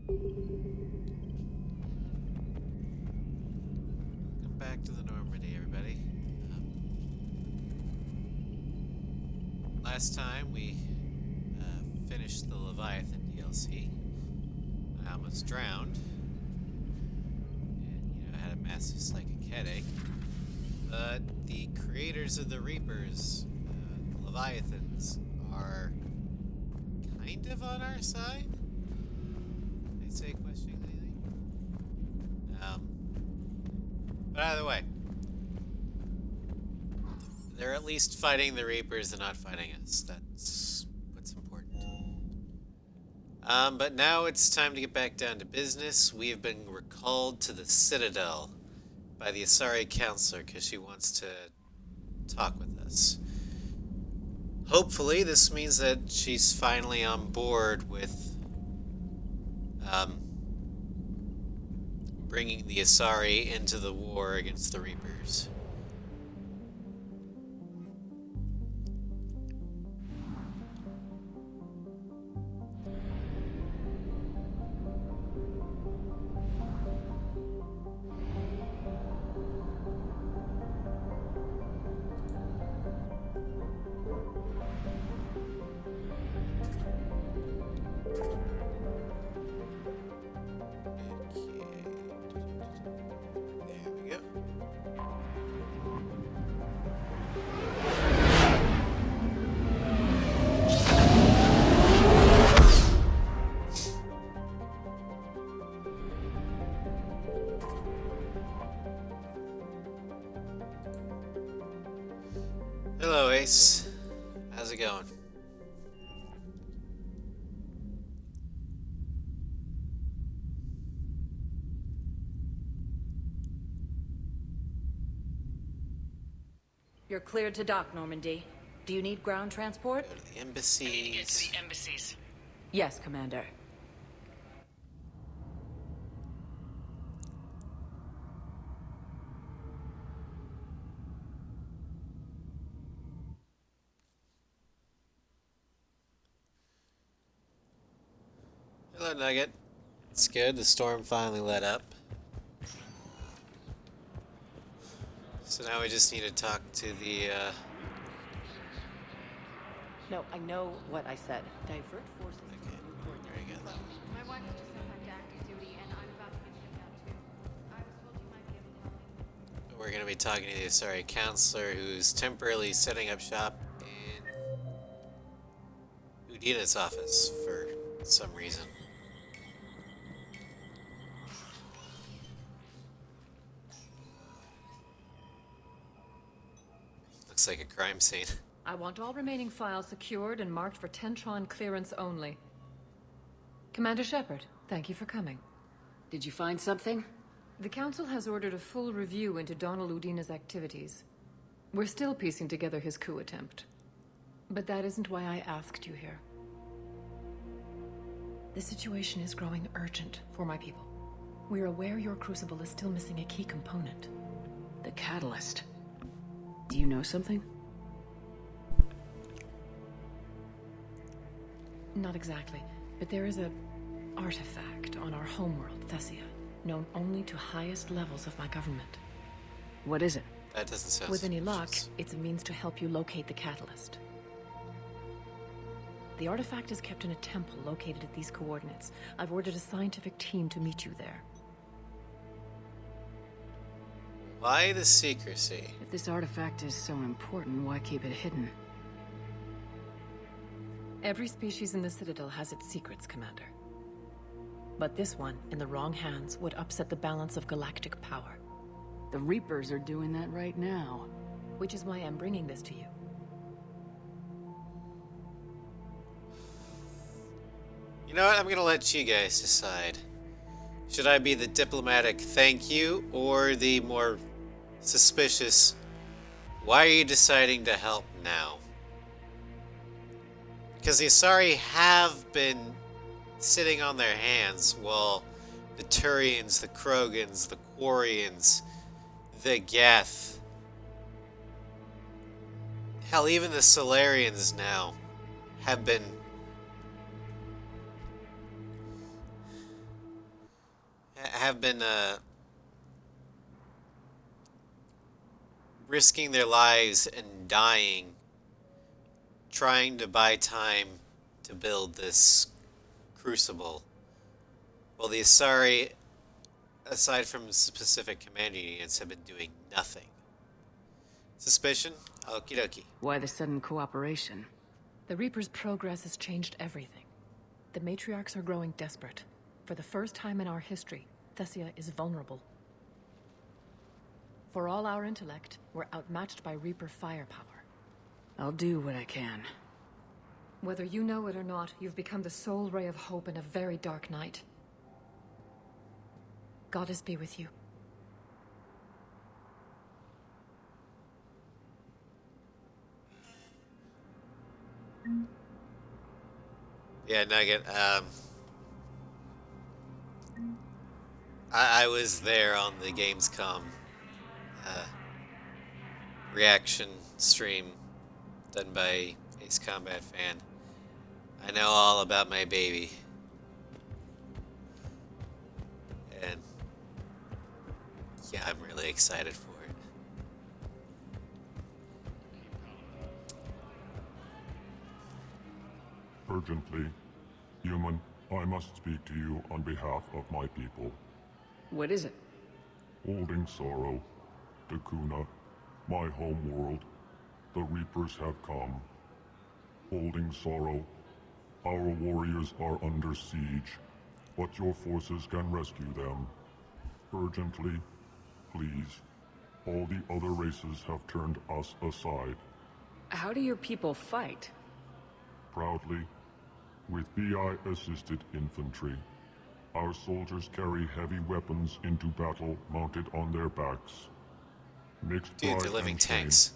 Welcome back to the Normandy, everybody. Last time we finished the Leviathan DLC. I almost drowned. And, I had a massive psychic headache. But the creators of the Reapers, the Leviathans, are kind of on our side. I'd say questioning anything. But either way, they're at least fighting the Reapers and not fighting us. That's what's important. But now it's time to get back down to business. We have been recalled to the Citadel by the Asari Counselor because she wants to talk with us. Hopefully, this means that she's finally on board with bringing the Asari into the war against the Reapers. Hello, Ace. How's it going? You're cleared to dock, Normandy. Do you need ground transport? Go to the I need to get to embassies. the embassies. Yes, Commander. Hello, Nugget. It's good. The storm finally let up. So now we just need to talk to the, No, I know what I said. Divert forces. Okay, very good. My wife has just come back to active duty, and I'm about to get shipped out too. I was told you might be able to help me. We're going to be talking to the Asari Counselor, who's temporarily setting up shop in Udina's office for some reason. Looks like a crime scene. I want all remaining files secured and marked for Tentron clearance only. Commander Shepard, thank you for coming. Did you find something? The Council has ordered a full review into Donald Udina's activities. We're still piecing together his coup attempt. But that isn't why I asked you here. The situation is growing urgent for my people. We're aware your crucible is still missing a key component. The catalyst. Do you know something? Not exactly, but there is a artifact on our homeworld, Thessia, known only to highest levels of my government. What is it? That doesn't sound With any luck, suspicious. it's a means to help you locate the catalyst. The artifact is kept in a temple located at these coordinates. I've ordered a scientific team to meet you there. Why the secrecy? If this artifact is so important, why keep it hidden? Every species in the Citadel has its secrets, Commander. But this one, in the wrong hands, would upset the balance of galactic power. The Reapers are doing that right now. Which is why I'm bringing this to you. You know what? I'm gonna let you guys decide. Should I be the diplomatic thank you or the more suspicious why are you deciding to help now? Because the Asari have been sitting on their hands while the Turians, the Krogans, the Quarians, the Geth, hell, even the Solarians now have been have been risking their lives and dying, trying to buy time to build this crucible. Well, the Asari, aside from specific commanding units, have been doing nothing. Suspicion? Okie dokie. Why the sudden cooperation? The Reaper's progress has changed everything. The matriarchs are growing desperate. For the first time in our history, Thessia is vulnerable. For all our intellect, we're outmatched by Reaper firepower. I'll do what I can. Whether you know it or not, you've become the sole ray of hope in a very dark night. Goddess be with you. Yeah, Nugget, I was there on the Gamescom reaction stream done by Ace Combat Fan. I know all about my baby. And yeah, I'm really excited for it. Urgently, human, I must speak to you on behalf of my people. What is it? Holding sorrow, Dakuna, my home world, the Reapers have come. Holding sorrow, our warriors are under siege, but your forces can rescue them. Urgently, please. All the other races have turned us aside. How do your people fight? Proudly, with BI-assisted infantry. Our soldiers carry heavy weapons into battle mounted on their backs. Mixed Dude, pride they're living and shame. tanks.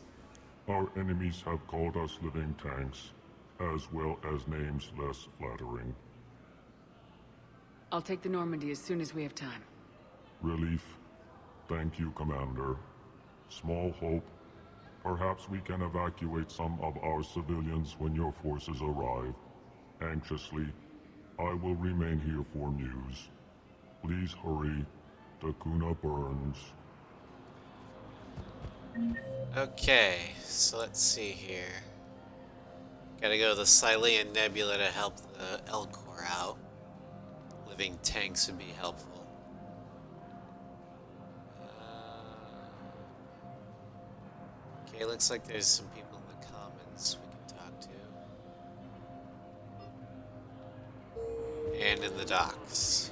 Our enemies have called us living tanks, as well as names less flattering. I'll take the Normandy as soon as we have time. Relief. Thank you, Commander. Small hope. Perhaps we can evacuate some of our civilians when your forces arrive. Anxiously, I will remain here for news. Please hurry. Dakuna burns. Okay, so let's see here. Gotta go to the Silean Nebula to help the Elcor out. Living tanks would be helpful. Okay, looks like there's some people in the Commons we can talk to. And in the docks.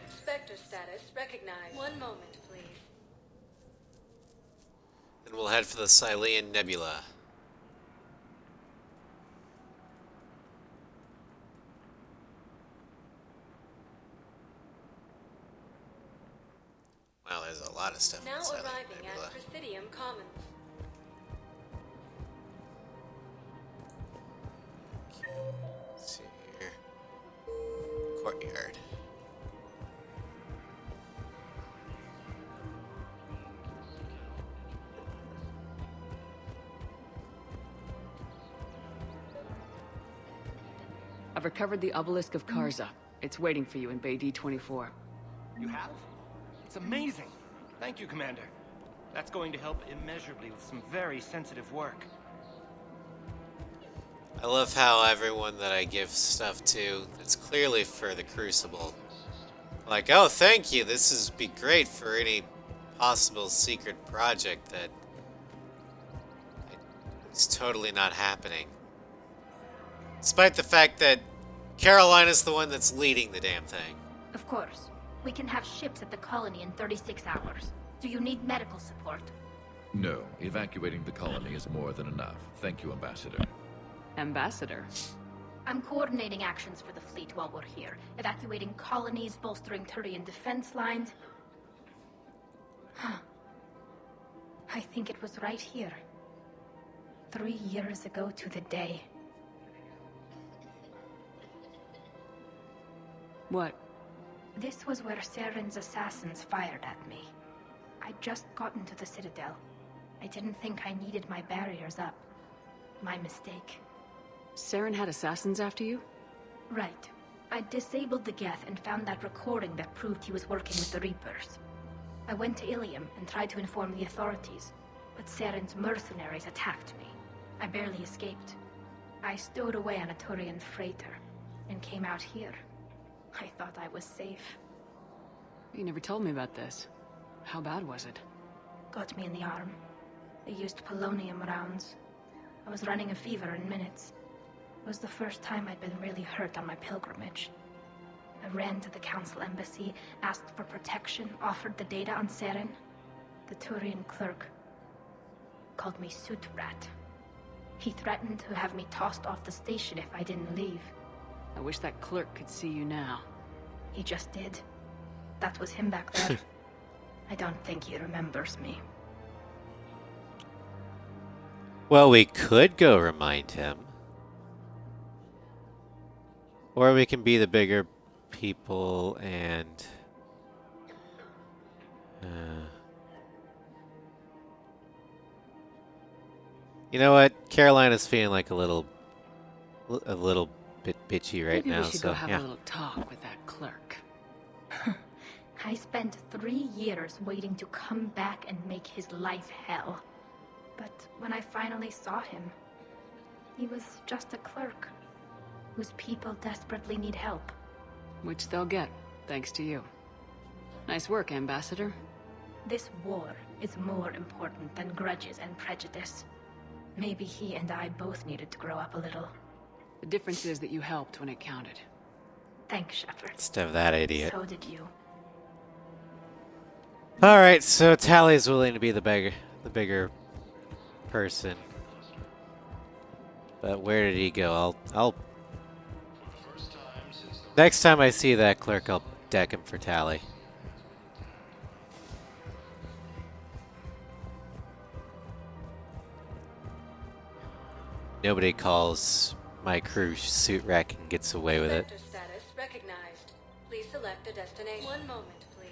Spectre status recognized. One moment, please. Then we'll head for the Silean Nebula. Wow, there's a lot of stuff in Now the Silean arriving Nebula. at Presidium Commons. Let's see here. Courtyard. I've recovered the obelisk of Karza. It's waiting for you in Bay D-24. You have? It's amazing. Thank you, Commander. That's going to help immeasurably with some very sensitive work. I love how everyone that I give stuff to, it's clearly for the Crucible. Like, oh, thank you, this is be great for any possible secret project that is totally not happening. Despite the fact that Carolina's the one that's leading the damn thing. Of course. We can have ships at the colony in 36 hours. Do you need medical support? No, evacuating the colony is more than enough. Thank you, Ambassador. Ambassador? I'm coordinating actions for the fleet while we're here. Evacuating colonies, bolstering Turian defense lines. Huh. I think it was right here. 3 years ago to the day. What? This was where Saren's assassins fired at me. I'd just gotten to the Citadel. I didn't think I needed my barriers up. My mistake. Saren had assassins after you? Right. I disabled the Geth and found that recording that proved he was working with the Reapers. I went to Ilium and tried to inform the authorities, but Saren's mercenaries attacked me. I barely escaped. I stowed away on a Turian freighter and came out here. I thought I was safe. You never told me about this. How bad was it? Got me in the arm. They used polonium rounds. I was running a fever in minutes. It was the first time I'd been really hurt on my pilgrimage. I ran to the council embassy, asked for protection, offered the data on Seren. The Turian clerk called me Soot Rat. He threatened to have me tossed off the station if I didn't leave. I wish that clerk could see you now. He just did. That was him back there. I don't think he remembers me. Well, we could go remind him. Or we can be the bigger people and... You know what? Carolina's feeling like a little bit bitchy right Maybe now, we should so go have yeah. a little talk with that clerk. I spent 3 years waiting to come back and make his life hell. But when I finally saw him, he was just a clerk whose people desperately need help. Which they'll get, thanks to you. Nice work, Ambassador. This war is more important than grudges and prejudice. Maybe he and I both needed to grow up a little. The difference is that you helped when it counted. Thanks, Shepard. Instead of that idiot. So did you. Alright, so Tally's willing to be the bigger person. But where did he go? I'll next time I see that clerk, I'll deck him for Tally. Nobody calls my crew suit rack and gets away with it. Vector status recognized. Please select a destination. One moment, please.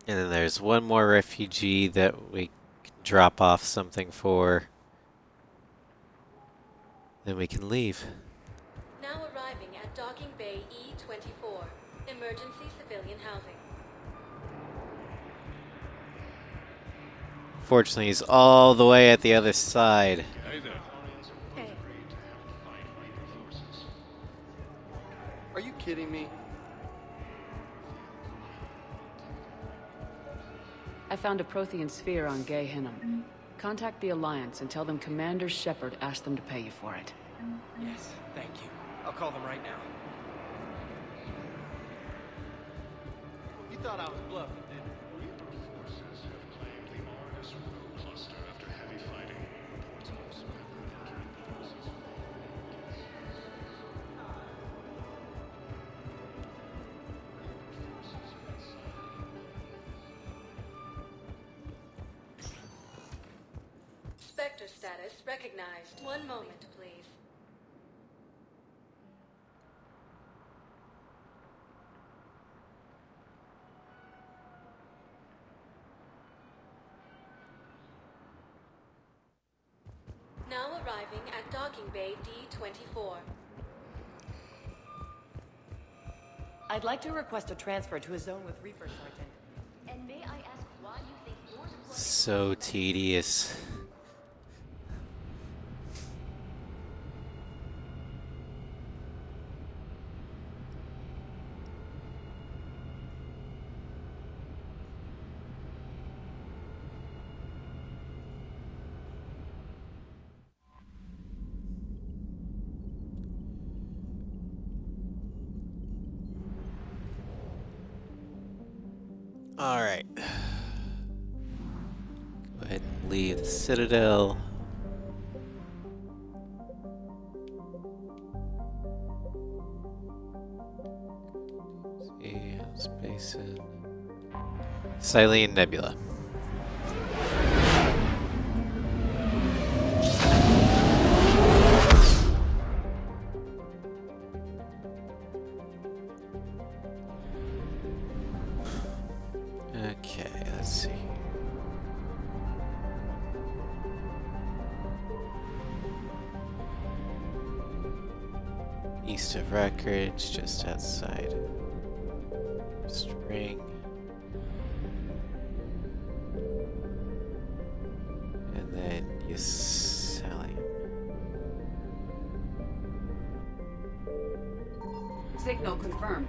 And then there's one more refugee that we can drop off something for. Then we can leave. Now arriving at Docking Bay E-24. Emergency civilian housing. Fortunately, he's all the way at the other side. Hey. Are you kidding me? I found a Prothean sphere on Gay Hinnom. Contact the Alliance and tell them Commander Shepard asked them to pay you for it. Yes, thank you. I'll call them right now. You thought I was bluffing, didn't you? Vector status recognized. One moment, please. Now arriving at Docking Bay D-24. I'd like to request a transfer to a zone with Reaper, Sergeant. And may I ask why you think your deployment... So tedious. Alright. Go ahead and leave the Citadel. See, space in Silene Nebula. Okay, let's see. East of Wreckage, just outside String. And then Yesalium. Signal confirmed.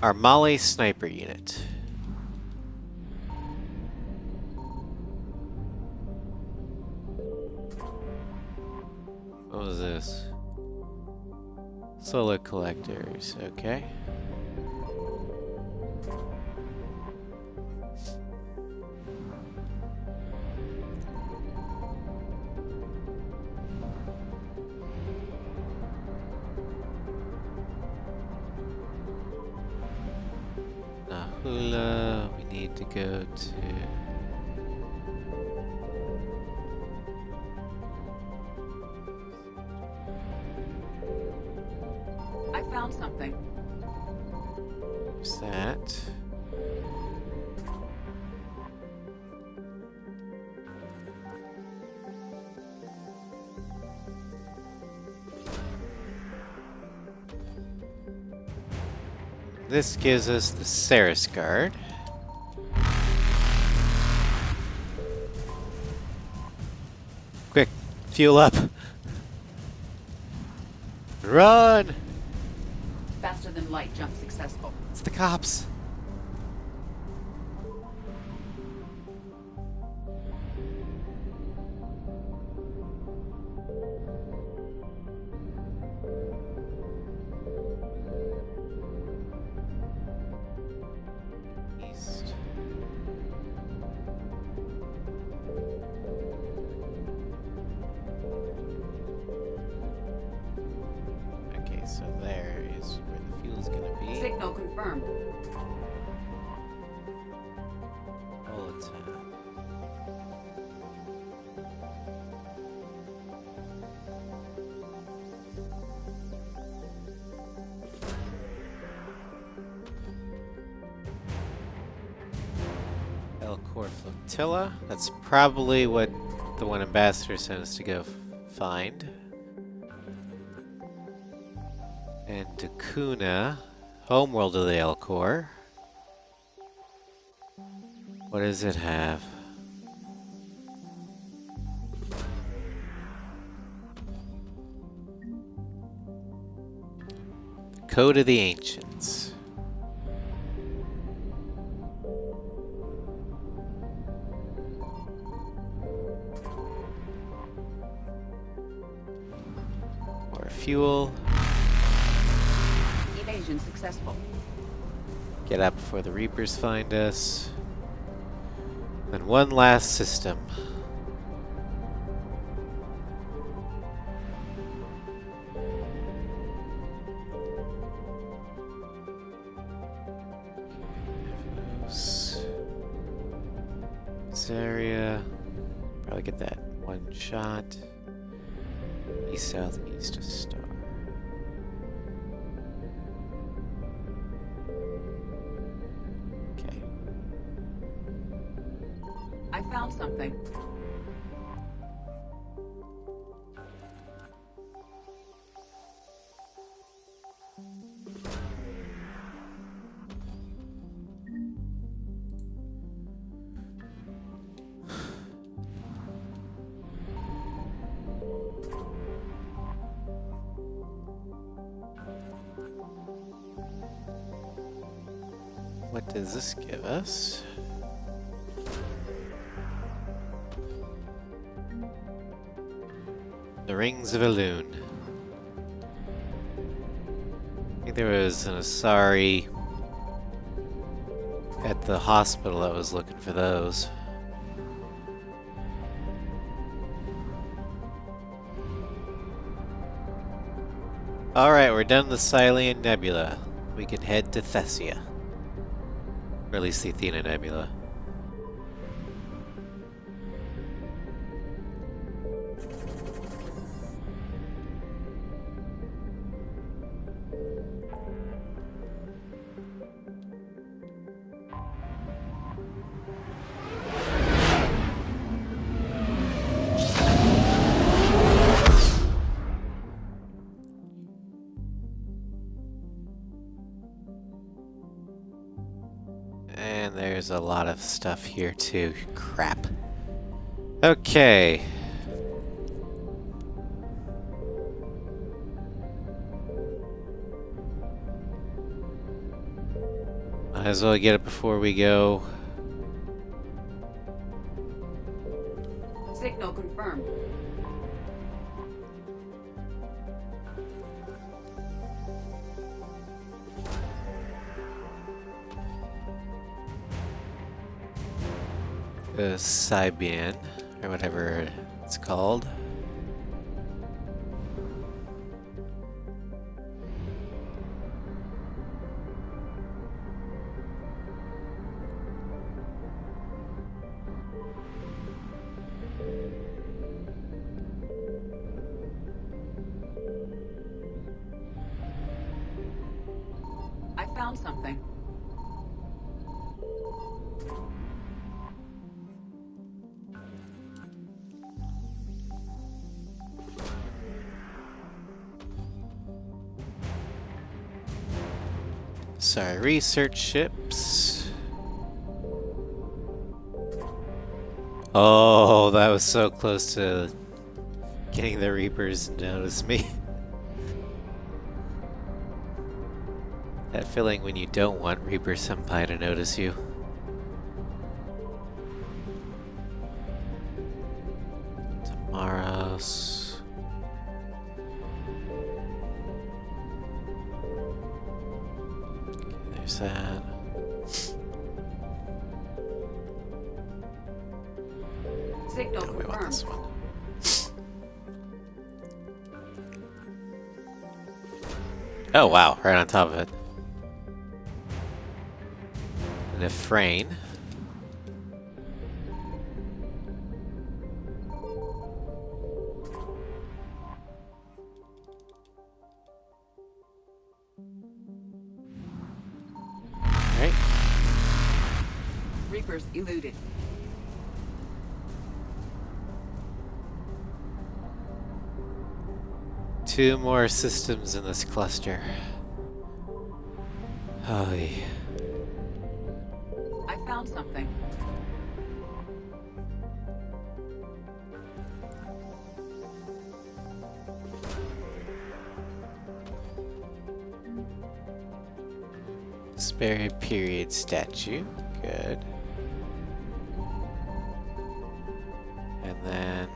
Our Molly sniper unit. What was this? Solar collectors, okay. Nahula, we need to go to... I found something. There's that. This gives us the Ceres Guard. Quick, fuel up. Run! Faster than light jump successful. It's the cops. East. Okay, so there is where the fuel's gonna be. Signal confirmed. Bulletin. Elcor Flotilla. That's probably what the one ambassador sent us to go find. And Dakuna, homeworld of the Elcor. What does it have? Code of the Ancients. More fuel. Evasion successful. Get out before the Reapers find us. And one last system. This area. Probably get that one shot. East, south, east of Star. Okay. I found something. What does this give us? The Rings of Elune. I think there was an Asari at the hospital that was looking for those. Alright, we're done the Sylean Nebula. We can head to Thessia. Or at least the Athena Nebula. There's a lot of stuff here too. Crap. Okay. Might as well get it before we go. Signal confirmed. Sibian, or whatever it's called. I found something. Sorry, research ships. Oh, that was so close to getting the Reapers to notice me. That feeling when you don't want Reaper Senpai to notice you. Tomorrow's. There's that. Signal No, we want this confirmed. one. Oh wow, right on top of it. An Ephraim. Alright. Reapers eluded. Two more systems in this cluster. Oh, yeah. I found something. Spare period statue. Good. And then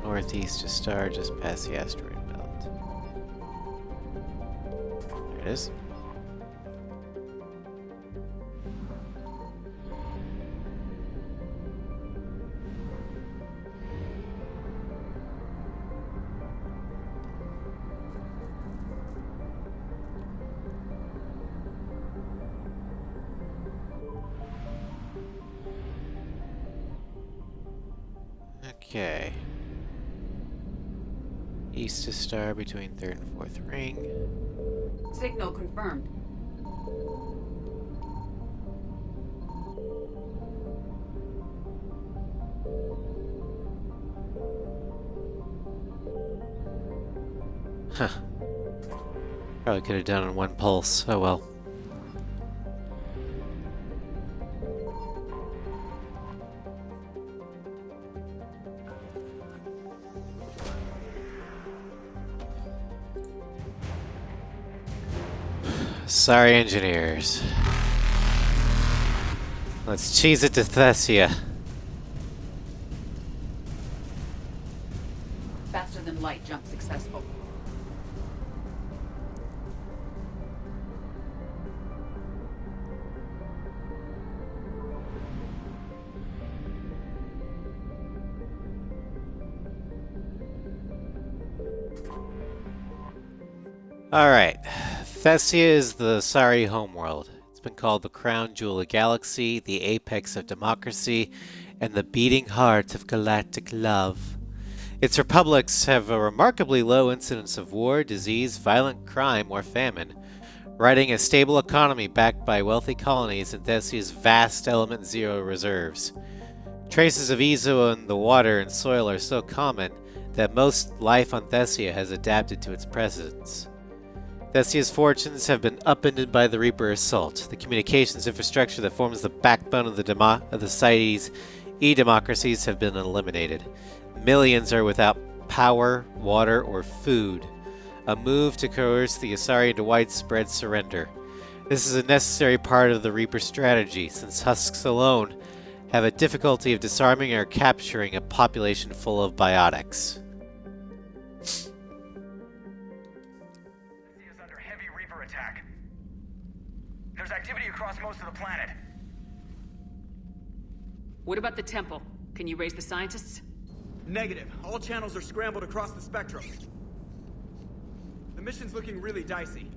northeast star just past the asteroid belt. There it is. Okay. East star between third and fourth ring. Signal confirmed. Huh. Probably could have done it in one pulse. Oh well. Sorry, engineers. Let's cheese it to Thessia. Faster than light jump successful. Alright. Thessia is the Sari homeworld. It's been called the crown jewel of galaxy, the apex of democracy, and the beating heart of galactic love. Its republics have a remarkably low incidence of war, disease, violent crime, or famine, riding a stable economy backed by wealthy colonies and Thessia's vast Element Zero reserves. Traces of Ezo in the water and soil are so common that most life on Thessia has adapted to its presence. Thessia's fortunes have been upended by the Reaper assault. The communications infrastructure that forms the backbone of the society's e-democracies have been eliminated. Millions are without power, water, or food. A move to coerce the Asari into widespread surrender. This is a necessary part of the Reaper strategy, since husks alone have a difficulty of disarming or capturing a population full of biotics. Thessia is under heavy Reaper attack. There's activity across most of the planet. What about the temple? Can you raise the scientists? Negative. All channels are scrambled across the spectrum. The mission's looking really dicey.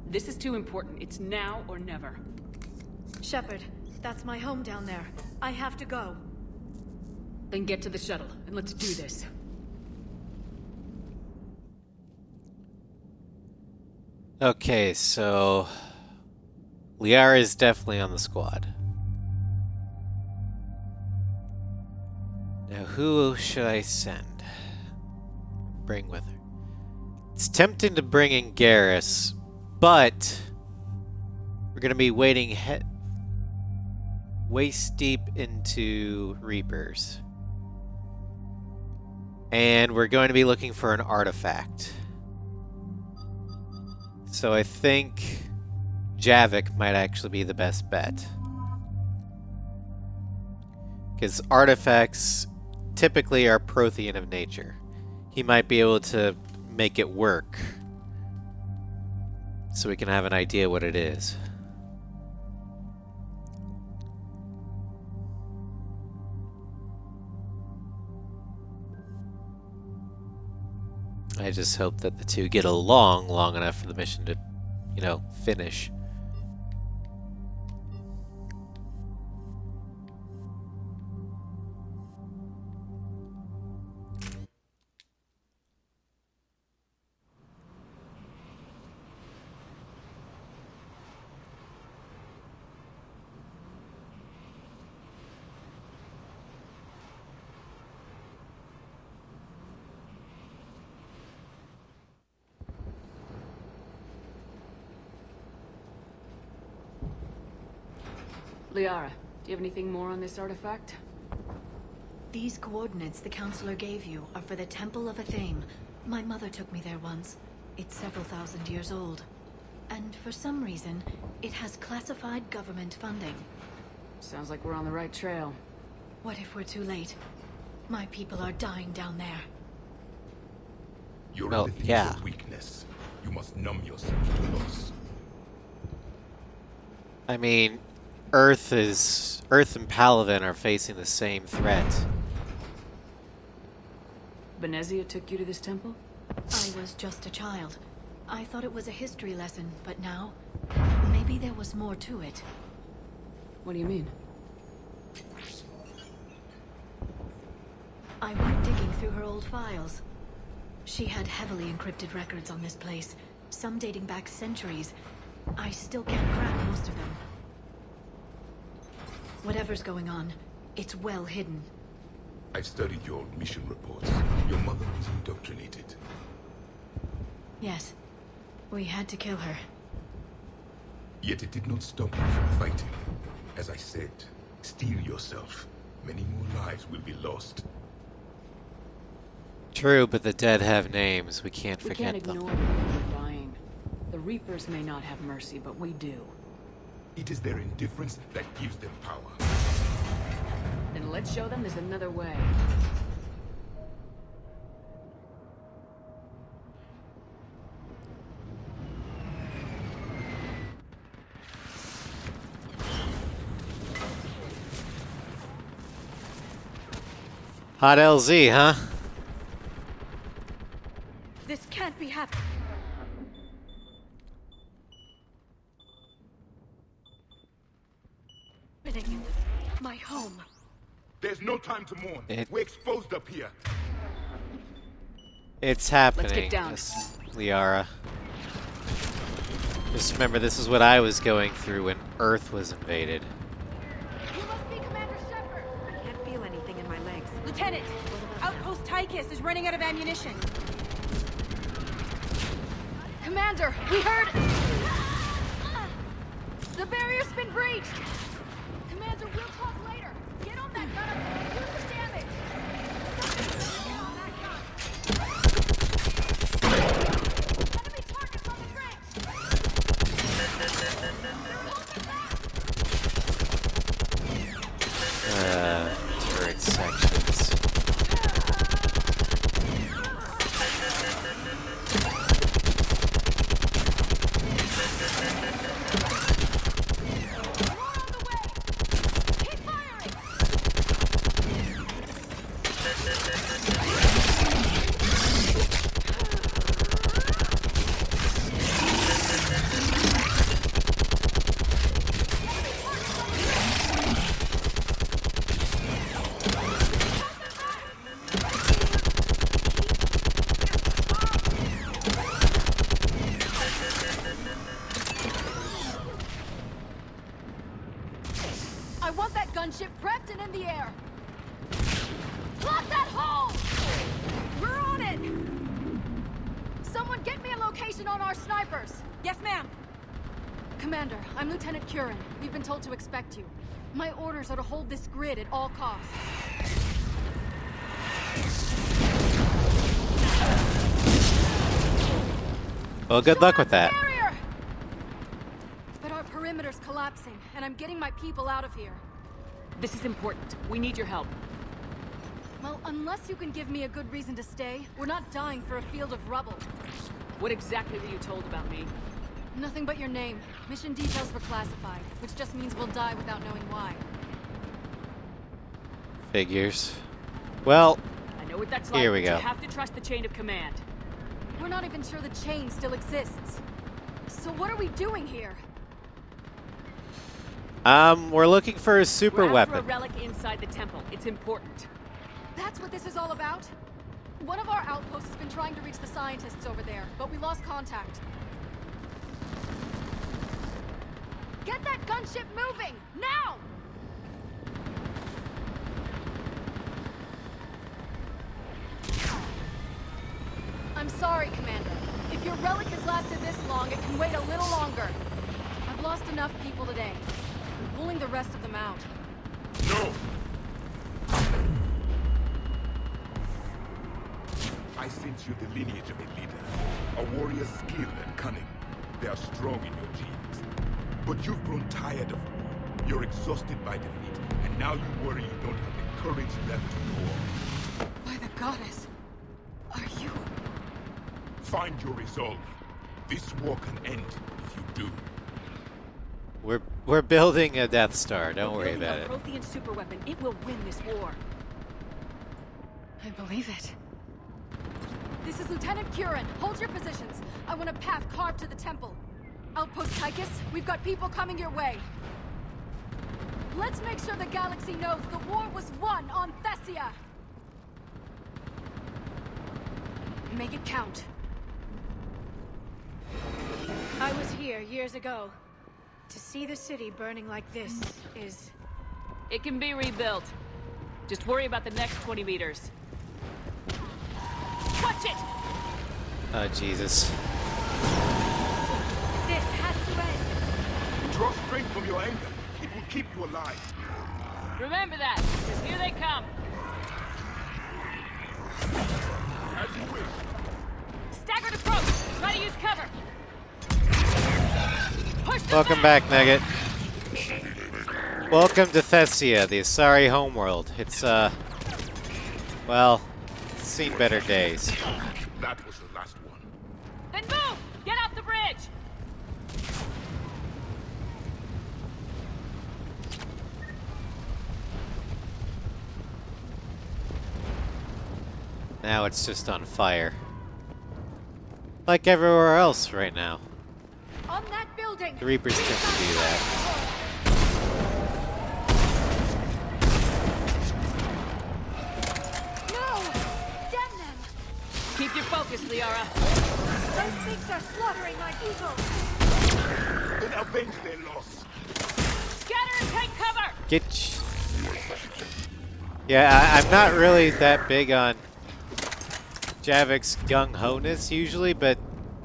This is too important. It's now or never. Shepard, that's my home down there. I have to go. Then get to the shuttle, and let's do this. Okay, so Liara is definitely on the squad. Now, who should I send? Bring with her. It's tempting to bring in Garrus, but we're going to be wading waist deep into Reapers. And we're going to be looking for an artifact. So I think Javik might actually be the best bet. Because artifacts typically are Prothean of nature. He might be able to make it work. So we can have an idea what it is. I just hope that the two get along long enough for the mission to, finish. Liara, do you have anything more on this artifact? These coordinates the counselor gave you are for the Temple of Athame. My mother took me there once. It's several thousand years old. And for some reason, it has classified government funding. Sounds like we're on the right trail. What if we're too late? My people are dying down there. Your Well, empathy yeah. is a weakness. You must numb yourself to loss. I mean, Earth and Palaven are facing the same threat. Benezia took you to this temple? I was just a child. I thought it was a history lesson, but now, maybe there was more to it. What do you mean? I went digging through her old files. She had heavily encrypted records on this place, some dating back centuries. I still can't crack most of them. Whatever's going on, it's well hidden. I've studied your old mission reports. Your mother was indoctrinated. Yes, we had to kill her. Yet it did not stop you from fighting. As I said, steel yourself. Many more lives will be lost. True, but the dead have names. We can't We forget can't them. ignore them when they're dying. The Reapers may not have mercy, but we do. It is their indifference that gives them power. Then let's show them there's another way. Hot LZ, huh? This can't be happening. My home. There's no time to mourn. It- We're exposed up here. It's happening, Let's get down. Miss Liara. Just remember, this is what I was going through when Earth was invaded. You must be Commander Shepard. I can't feel anything in my legs. Lieutenant, Outpost Tychus is running out of ammunition. Commander, we heard... The barrier's been breached! Commander, we'll talk later! Get on that gun and do some damage! Enemy targets on the bridge! Turret sections. I want that gunship prepped and in the air! Block that hole! We're on it! Someone get me a location on our snipers! Yes, ma'am! Commander, I'm Lieutenant Curran. We've been told to expect you. My orders are to hold this grid at all costs. Well, good luck with that. Barrier! But our perimeter's collapsing, and I'm getting my people out of here. This is important. We need your help. Well, unless you can give me a good reason to stay, we're not dying for a field of rubble. What exactly were you told about me? Nothing but your name. Mission details were classified, which just means we'll die without knowing why. Figures. Well, I know what that's like, here we but go. You have to trust the chain of command. We're not even sure the chain still exists. So what are we doing here? We're looking for a super We're after weapon. a relic inside the temple. It's important. That's what this is all about? One of our outposts has been trying to reach the scientists over there, but we lost contact. Get that gunship moving! Now! I'm sorry, Commander. If your relic has lasted this long, it can wait a little longer. I've lost enough people today. I'm pulling the rest of them out. No! I sense you the lineage of a leader. A warrior's skill and cunning. They are strong in your genes. But you've grown tired of war. You're exhausted by defeat, and now you worry you don't have the courage left to go on. By the goddess, are you... Find your resolve. This war can end if you do. We're building a Death Star. Don't worry Building about a it. Prothean superweapon. It will win this war. I believe it. This is Lieutenant Curran. Hold your positions. I want a path carved to the temple. Outpost Tychus, we've got people coming your way. Let's make sure the galaxy knows the war was won on Thessia. Make it count. I was here years ago. To see the city burning like this is... It can be rebuilt. Just worry about the next 20 meters. Watch it! Oh, Jesus. This has to end. Draw strength from your anger. It will keep you alive. Remember that, because here they come. As you wish. Staggered approach! Try to use cover! Push them Welcome back, Nugget. Welcome to Thessia, the Asari homeworld. It's, well, it's seen better days. That was the last one. Then move! Get off the bridge! Now it's just on fire. Like everywhere else right now. On that building! The Reapers tend to do that. No! Damn them! Keep your focus, Liara. Those things are slaughtering my people! Then avenge their loss. Scatter and take cover! Yeah, I'm not really that big on Javik's gung-ho-ness usually, but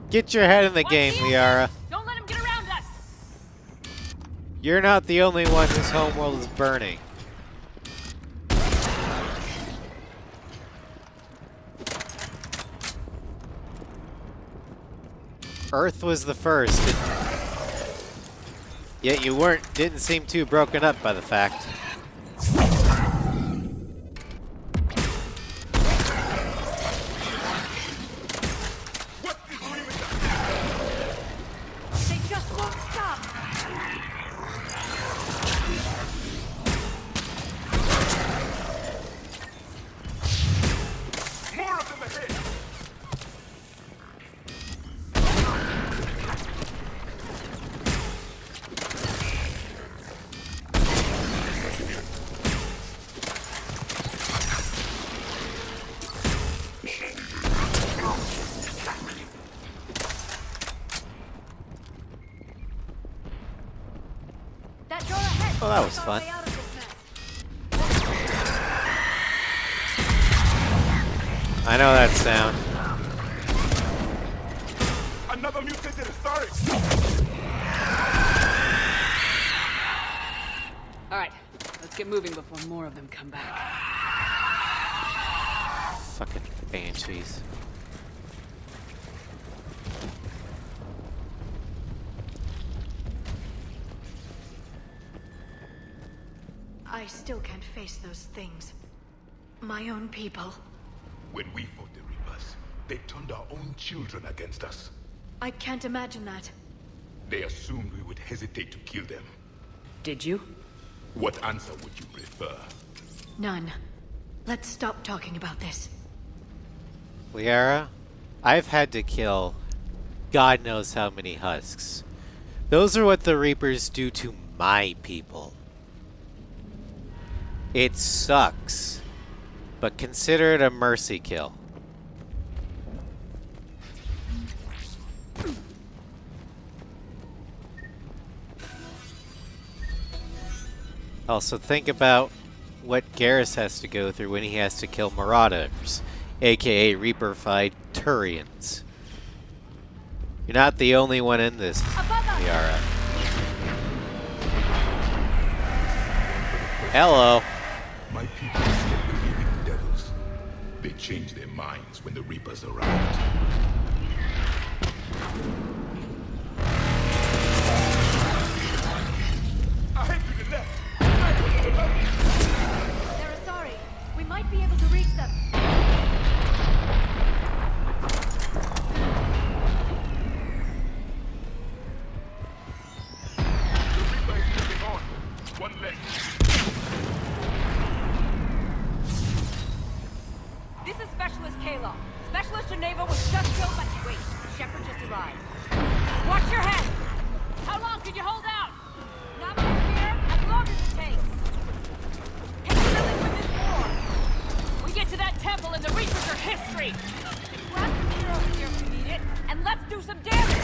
Get your head in the game, Liara. Don't let him get around us! You're not the only one whose homeworld is burning. Earth was the first. Yet you didn't seem too broken up by the fact. They just won't stop! More of them ahead! That door ahead! Well, that was That's our fun. way out of this mess. I know that sound. Another mutated, sorry! Alright, let's get moving before more of them come back. Fucking banshees. I still can't face those things. My own people. When we fought the Reapers, they turned our own children against us. I can't imagine that. They assumed we would hesitate to kill them. Did you? What answer would you prefer? None. Let's stop talking about this. Liara, I've had to kill God knows how many husks. Those are what the Reapers do to my people. It sucks, but consider it a mercy kill. Also, think about what Garrus has to go through when he has to kill Marauders, aka Reaper-fied Turians. You're not the only one in this, Liara. Hello. My people still believe in devils. They changed their minds when the Reapers arrived. Ahead to the left! They're sorry. We might be able to reach them. The Reaper is moving on. One left. This is Specialist Kayla. Specialist Geneva was just killed by... Wait, Shepard just arrived. Watch your head! How long can you hold out? Not from here, as long as it takes. It's filling with this war. We get to that temple and the Reapers are history. Grab some heroes here if we need it, and let's do some damage!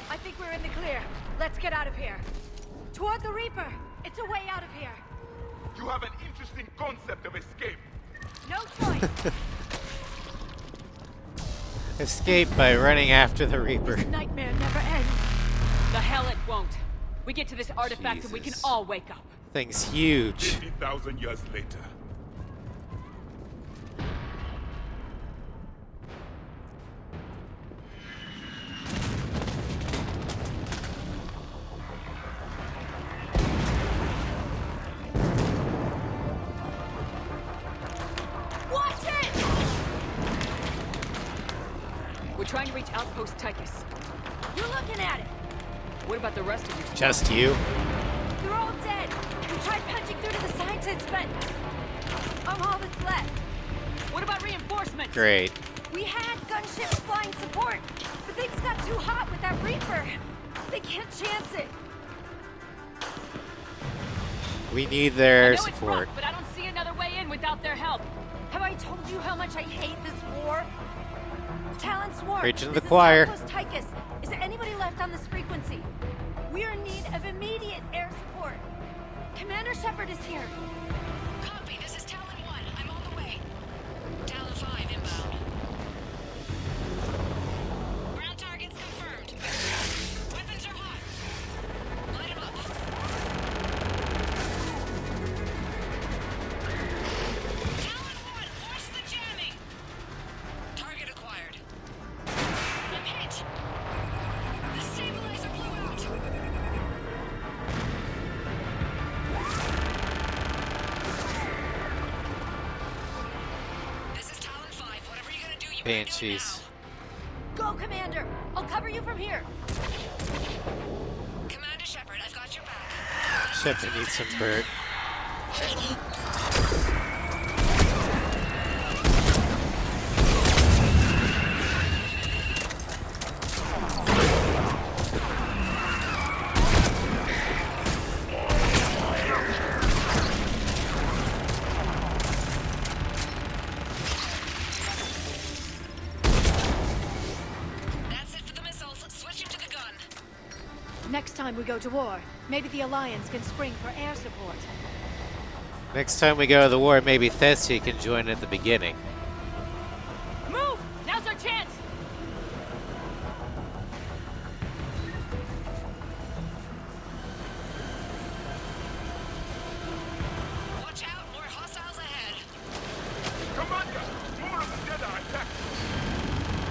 I think we're in the clear. Let's get out of here. Toward the Reaper. It's a way out of here. You have an interesting concept of escape. No choice. Escape by running after the Reaper. This nightmare never ends. The hell it won't. We get to this artifact and we can Jesus. all wake up. Thing's huge. 50,000 years later. Watch it! We're trying to reach Outpost Tychus. You're looking at it. What about the rest of your squad? Just you? They're all dead. We tried punching through to the scientists, but I'm all that's left. What about reinforcements? Great. We had gunships flying support, but things got too hot with that Reaper. They can't chance it. We need their I know it's support. rough, but I don't see another way in without their help. Have I told you how much I hate this war? Talon Swarm. Preaching to the this choir. Is Outpost Tychus. Is there anybody left on this frequency? We're in need of immediate air support. Commander Shepard is here. Copy, this is Talon 1. I'm on the way. Talon 5 inbound. Ground targets confirmed. Weapons are hot. Light 'em up. Talon 1, force the jamming. Target acquired. I'm hit. The stabilizer blew out. This is Talon 5. Whatever you're gonna do, you better do it Banshees. Go, Commander. I'll cover you from here. now. Commander Shepard, I've got your back. Shepard needs some bird. That's it for the missiles. Switching to the gun. Next time we go to war, maybe the Alliance can spring for air support. Next time we go to the war, maybe Thessia can join at the beginning. Move! Now's our chance! Watch out, more hostiles ahead. Commander! More of the Dead are attacking!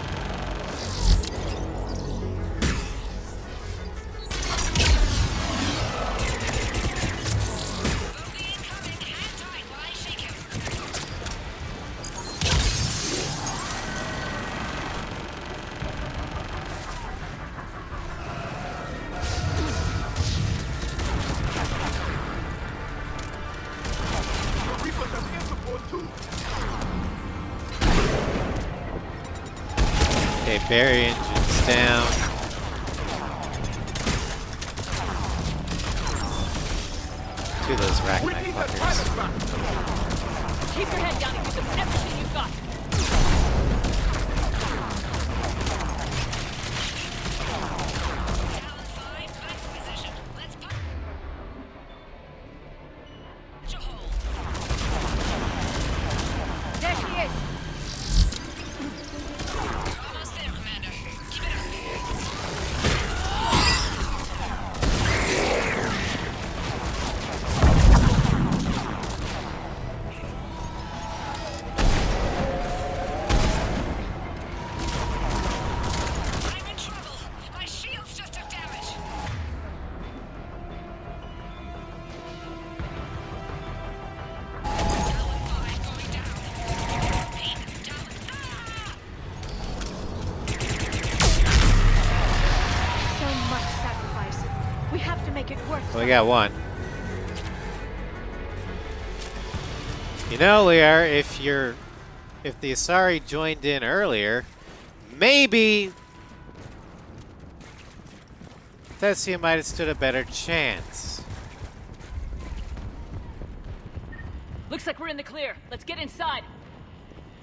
Bogey incoming. Hang tight while I shake him. The Reapers have air support too! Okay, barrier engines down. To those rack We knife need that fuckers. pilot back! Keep your head down and give them everything you've got. Talon 5, back to position. Let's punch a hole. There she is. You're almost there, Commander. Keep it up. I'm in trouble. My shields just took damage. Talon 5 going down. Repeat, Talon. So much sacrifice. We have to make it worth Well, we got one. You know, Lear, if the Asari joined in earlier, maybe Thessia might have stood a better chance. Looks like we're in the clear. Let's get inside.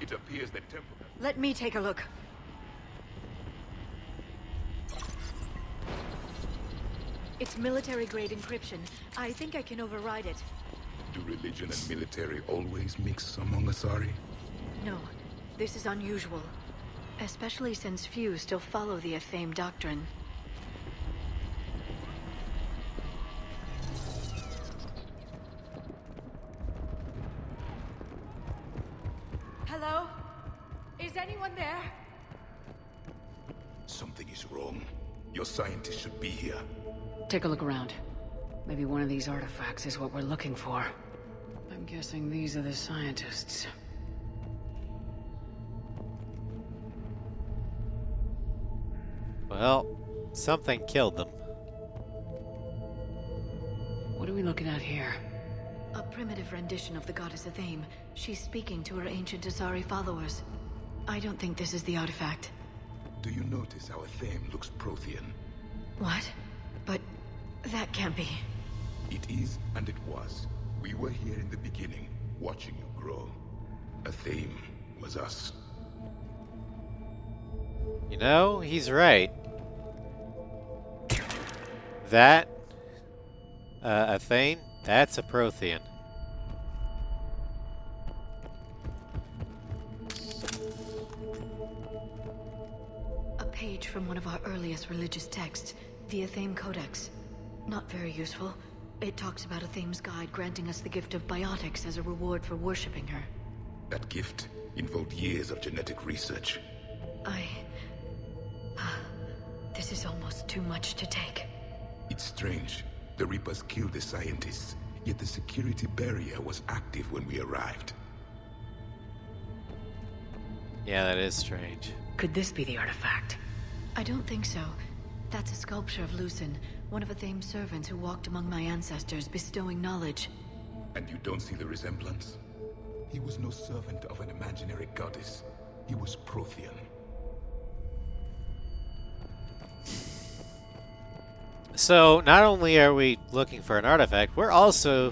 It appears that Temple... Let me take a look. It's military-grade encryption. I think I can override it. Do religion and military always mix among Asari? No, this is unusual. Especially since few still follow the Athame doctrine. Hello? Is anyone there? Something is wrong. Your scientists should be here. Take a look around. Maybe one of these artifacts is what we're looking for. I'm guessing these are the scientists. Well, something killed them. What are we looking at here? A primitive rendition of the goddess Athame. She's speaking to her ancient Asari followers. I don't think this is the artifact. Do you notice how Athame looks Prothean? What? But that can't be. It is, and it was. We were here in the beginning, watching you grow. Athame was us. You know, he's right. That, Athame, that's a Prothean. A page from one of our earliest religious texts, the Athame Codex. Not very useful. It talks about Athame's guide granting us the gift of biotics as a reward for worshipping her. That gift involved years of genetic research. This is almost too much to take. It's strange. The Reapers killed the scientists, yet the security barrier was active when we arrived. Yeah, that is strange. Could this be the artifact? I don't think so. That's a sculpture of Lucen, one of Athame's servants who walked among my ancestors, bestowing knowledge. And you don't see the resemblance? He was no servant of an imaginary goddess. He was Prothean. So, not only are we looking for an artifact, we're also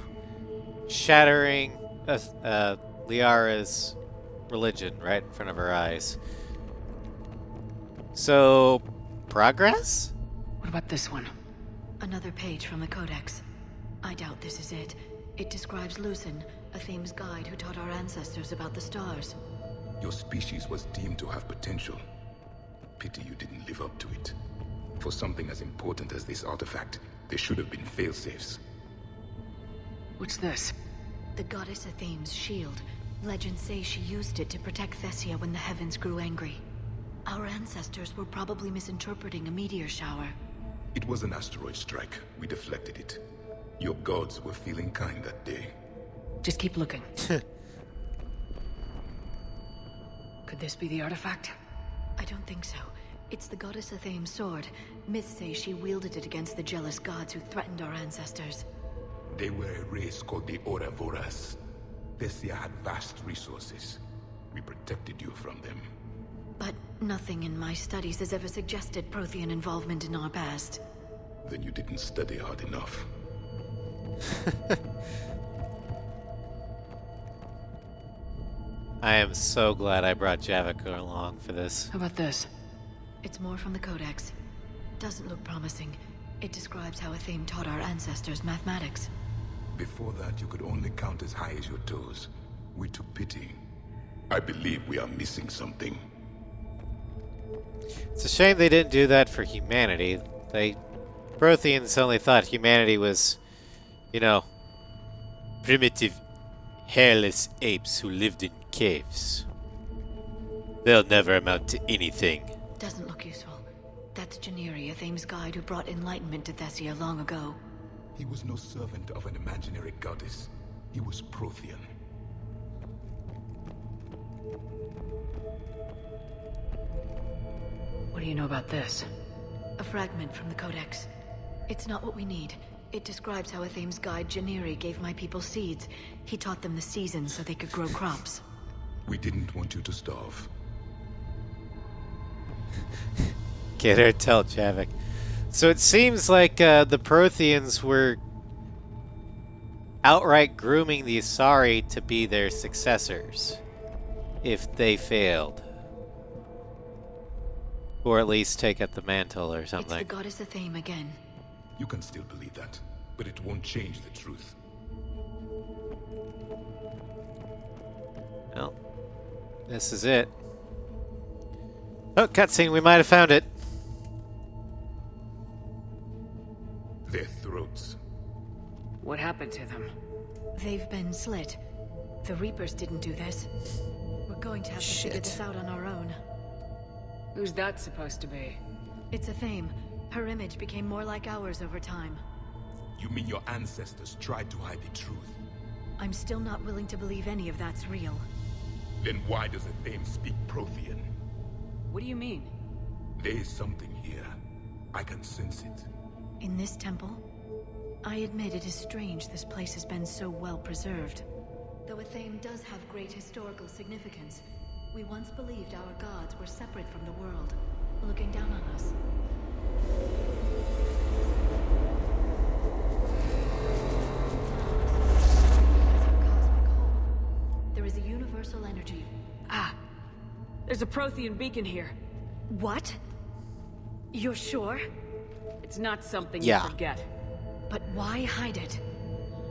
shattering Liara's religion right in front of our eyes. So, progress? What about this one? Another page from the Codex. I doubt this is it. It describes Lucen, Athame's guide who taught our ancestors about the stars. Your species was deemed to have potential. Pity you didn't live up to it. For something as important as this artifact, there should have been failsafes. What's this? The goddess Athame's shield. Legends say she used it to protect Thessia when the heavens grew angry. Our ancestors were probably misinterpreting a meteor shower. It was an asteroid strike. We deflected it. Your gods were feeling kind that day. Just keep looking. Could this be the artifact? I don't think so. It's the goddess Athame's sword. Myths say she wielded it against the jealous gods who threatened our ancestors. They were a race called the Oravoras. Thessia had vast resources. We protected you from them. But nothing in my studies has ever suggested Prothean involvement in our past. Then you didn't study hard enough. I am so glad I brought Javik along for this. How about this? It's more from the Codex. Doesn't look promising. It describes how Athame taught our ancestors mathematics. Before that, you could only count as high as your toes. We took pity. I believe we are missing something. It's a shame they didn't do that for humanity. Protheans only thought humanity was, you know, primitive, hairless apes who lived in caves. They'll never amount to anything. Doesn't look useful. That's Janiri, Athame's guide who brought enlightenment to Thessia long ago. He was no servant of an imaginary goddess. He was Prothean. What do you know about this? A fragment from the Codex. It's not what we need. It describes how Athame's guide Janiri gave my people seeds. He taught them the seasons so they could grow crops. We didn't want you to starve. Get her, tell Javik. So it seems like the Protheans were outright grooming the Asari to be their successors if they failed. Or at least take up the mantle or something. It's the goddess Athame again. You can still believe that, but it won't change the truth. Well, this is it. Oh, cutscene, we might have found it. Their throats. What happened to them? They've been slit. The Reapers didn't do this. We're going to have to figure this out on our own. Who's that supposed to be? It's Athame. Her image became more like ours over time. You mean your ancestors tried to hide the truth? I'm still not willing to believe any of that's real. Then why does Athame speak Prothean? What do you mean? There is something here. I can sense it. In this temple? I admit it is strange this place has been so well preserved. Though Athame does have great historical significance, we once believed our gods were separate from the world, looking down on us. universal energy. Ah, there's a Prothean beacon here. What? You're sure? It's not something Yeah. you forget. But why hide it?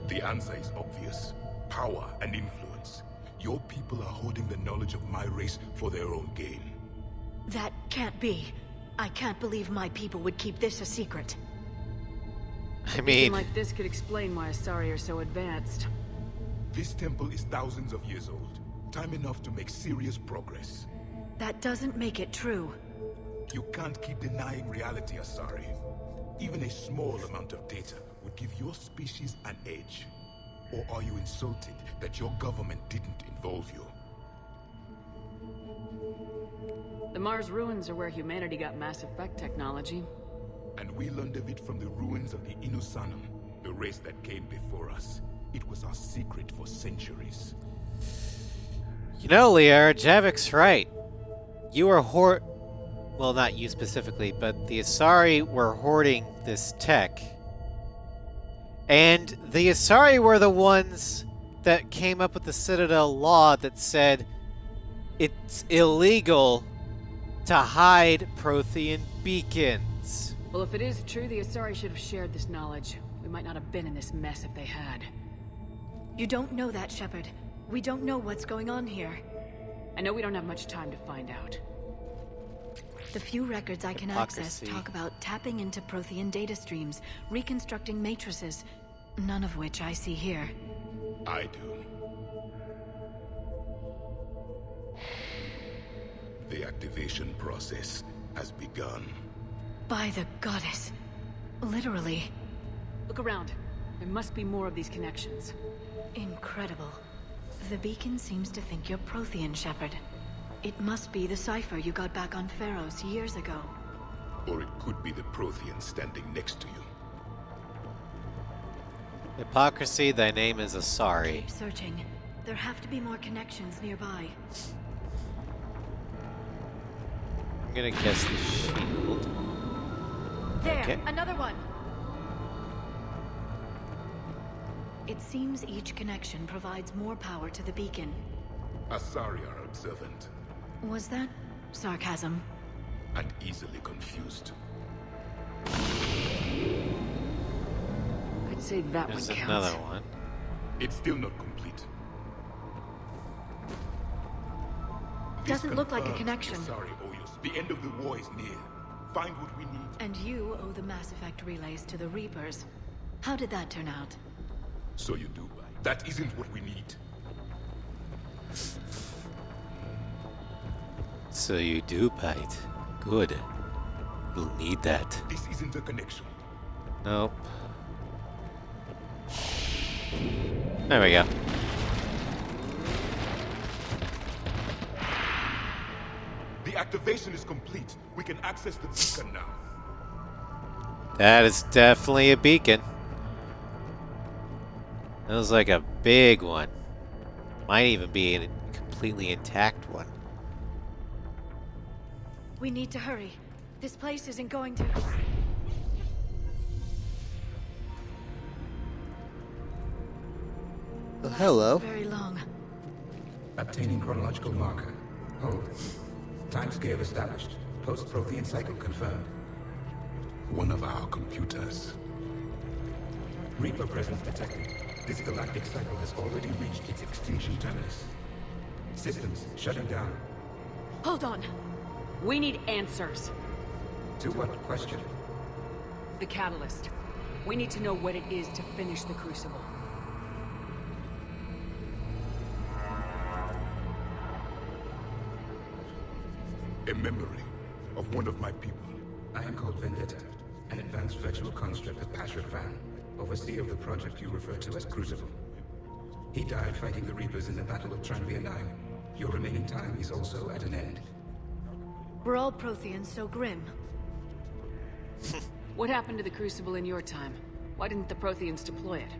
The answer is obvious. Power and influence. Your people are holding the knowledge of my race for their own gain. That can't be. I can't believe my people would keep this a secret. I Something mean, like this could explain why Asari are so advanced. This temple is thousands of years old. Time enough to make serious progress. That doesn't make it true. You can't keep denying reality, Asari. Even a small amount of data would give your species an edge. Or are you insulted that your government didn't involve you? The Mars ruins are where humanity got Mass Effect technology. And we learned of it from the ruins of the Inusanum, the race that came before us. It was our secret for centuries. you know, Liara, Javik's right. You are well, not you specifically, but the Asari were hoarding this tech. And the Asari were the ones that came up with the Citadel law that said it's illegal to hide Prothean beacons. Well, if it is true, the Asari should have shared this knowledge. We might not have been in this mess if they had. You don't know that, Shepard. We don't know what's going on here. I know we don't have much time to find out. The few records I can access talk about tapping into Prothean data streams, reconstructing matrices, none of which I see here. I do. The activation process has begun. By the goddess. Literally. Look around. There must be more of these connections. Incredible. The beacon seems to think you're Prothean, Shepard. It must be the cipher you got back on Pharaohs years ago. Or it could be the Prothean standing next to you. Hypocrisy, thy name is Asari. Keep searching. There have to be more connections nearby. I'm gonna guess the shield. There! Okay. Another one! It seems each connection provides more power to the beacon. Asari are observant. Was that sarcasm? And easily confused. I'd say that There's one counts. another one. It's still not complete. Doesn't look like a connection. Sorry, Oyos. The end of the war is near. Find what we need. And you owe the Mass Effect relays to the Reapers. How did that turn out? So you do. That isn't what we need. So you do bite. Good. You'll need that. This isn't a connection. Nope. There we go. The activation is complete. We can access the beacon now. That is definitely a beacon. That was like a big one. Might even be a completely intact one. We need to hurry. This place isn't going to... Well, hello. Very long. Obtaining chronological marker. Hold. Timescale established. Post-Prothean cycle confirmed. One of our computers. Reaper presence detected. This galactic cycle has already reached its extinction terminus. Systems shutting down. Hold on. We need answers. To what question? The catalyst. We need to know what it is to finish the Crucible. A memory of one of my people. I am called Vendetta, an advanced virtual construct of Patrick Van, overseer of the project you refer to as Crucible. He died fighting the Reapers in the Battle of Tranvia 9. Your remaining time is also at an end. We're all Protheans so grim. What happened to the Crucible in your time? Why didn't the Protheans deploy it?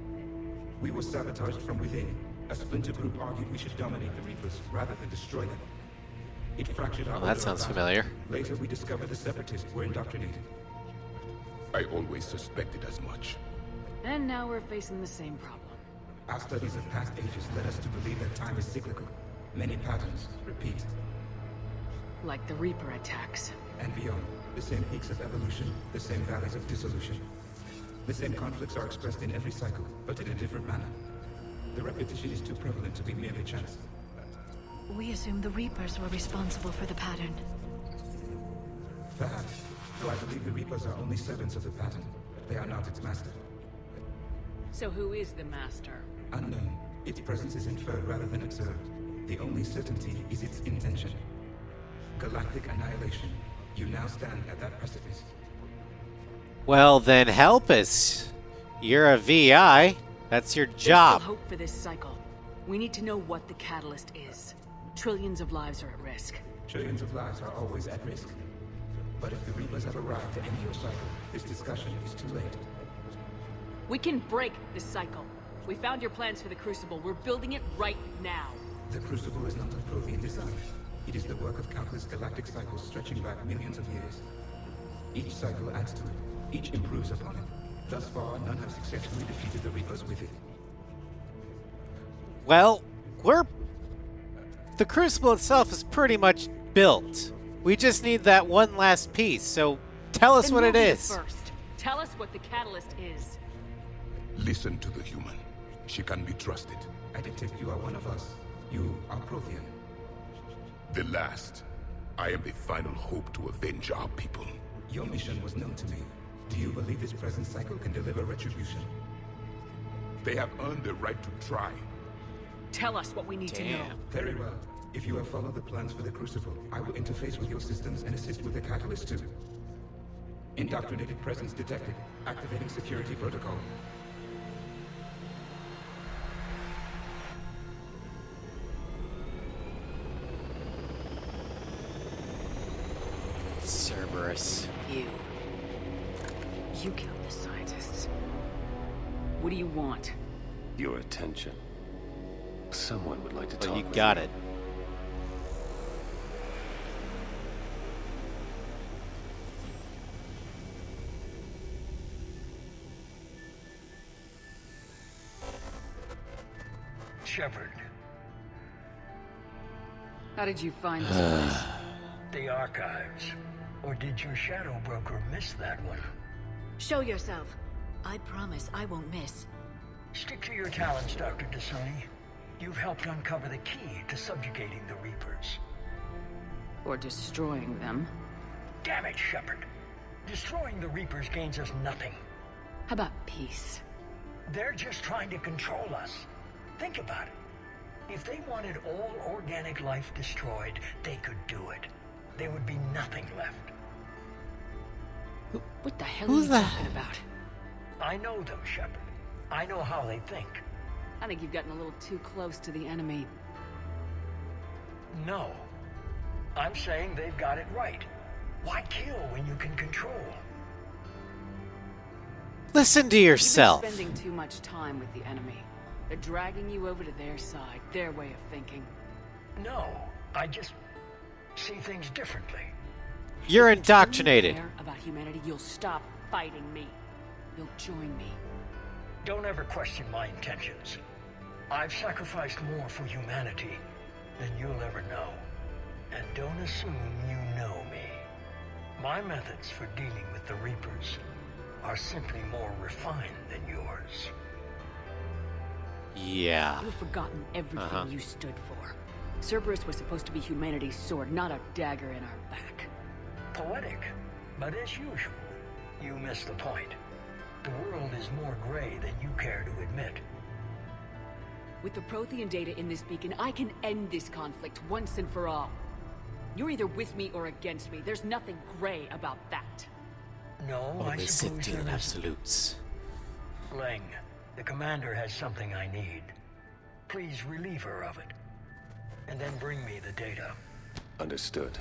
We were sabotaged from within. A splinter group argued we should dominate the Reapers rather than destroy them. It fractured our Well, that sounds familiar. Later we discovered the Separatists were indoctrinated. I always suspected as much. And now we're facing the same problem. Our studies of past ages led us to believe that time is cyclical. Many patterns repeat. Like the Reaper attacks. And beyond. The same peaks of evolution, the same valleys of dissolution. The same conflicts are expressed in every cycle, but in a different manner. The repetition is too prevalent to be merely chance. We assumed the Reapers were responsible for the pattern. Perhaps, though I believe the Reapers are only servants of the pattern. They are not its master. So who is the master? Unknown. Its presence is inferred rather than observed. The only certainty is its intention. Galactic annihilation. You now stand at that precipice. Well, then help us. You're a VI. That's your job. There's still hope for this cycle. We need to know what the catalyst is. Trillions of lives are at risk. Trillions of lives are always at risk. But if the Reapers have arrived to end your cycle, this discussion is too late. We can break this cycle. We found your plans for the Crucible. We're building it right now. The Crucible is not of Prothean design. It is the work of countless galactic cycles stretching back millions of years. Each cycle adds to it. Each improves upon it. Thus far, none have successfully defeated the Reapers with it. Well, the Crucible itself is pretty much built. We just need that one last piece, so tell us what it is. First, tell us what the catalyst is. Listen to the human. She can be trusted. I detect you are one of us. You are Prothean. The last. I am the final hope to avenge our people. Your mission was known to me. Do you believe this present cycle can deliver retribution? They have earned the right to try. Tell us what we need to know. Very well. If you have followed the plans for the Crucible, I will interface with your systems and assist with the catalyst too. Indoctrinated presence detected. Activating security protocol. Cerberus. You killed the scientists. What do you want? Your attention. Someone would like to talk Well, you with got you. it. Shepard. How did you find this place? The archives. Or did your shadow broker miss that one? Show yourself. I promise I won't miss. Stick to your talents, Dr. D'Soni. You've helped uncover the key to subjugating the Reapers. Or destroying them. Damn it, Shepard. Destroying the Reapers gains us nothing. How about peace? They're just trying to control us. Think about it. If they wanted all organic life destroyed, they could do it. There would be nothing left. What the hell are you talking about? I know them, Shepard. I know how they think. I think you've gotten a little too close to the enemy. No. I'm saying they've got it right. Why kill when you can control? Listen to yourself. You've been spending too much time with the enemy. They're dragging you over to their side, their way of thinking. No, I just see things differently. You're indoctrinated. If you care about humanity, you'll stop fighting me. You'll join me. Don't ever question my intentions. I've sacrificed more for humanity than you'll ever know. And don't assume you know me. My methods for dealing with the Reapers are simply more refined than yours. Yeah. You've forgotten everything you stood for. Cerberus was supposed to be humanity's sword, not a dagger in our back. Poetic, but as usual, you missed the point. The world is more gray than you care to admit. With the Prothean data in this beacon, I can end this conflict once and for all. You're either with me or against me. There's nothing gray about that. No, I Only suppose Sithian there isn't. absolutes. Ling, the commander has something I need. Please relieve her of it. And then bring me the data. Understood.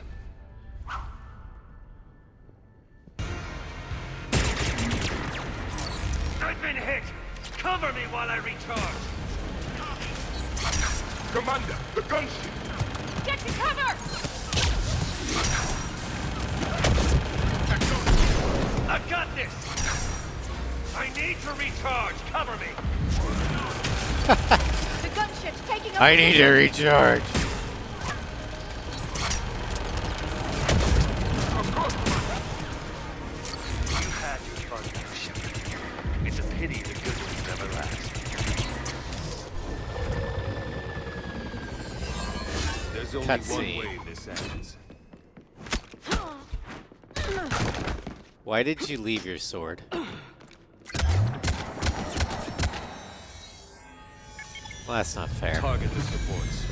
I've been hit! Cover me while I recharge! Commander, the gunship! Get to cover! I've got this! I need to recharge! Cover me! The gunship's taking over. I need to recharge. Cutscene. Only one way this ends. Why did you leave your sword? Well, that's not fair. Target the supports.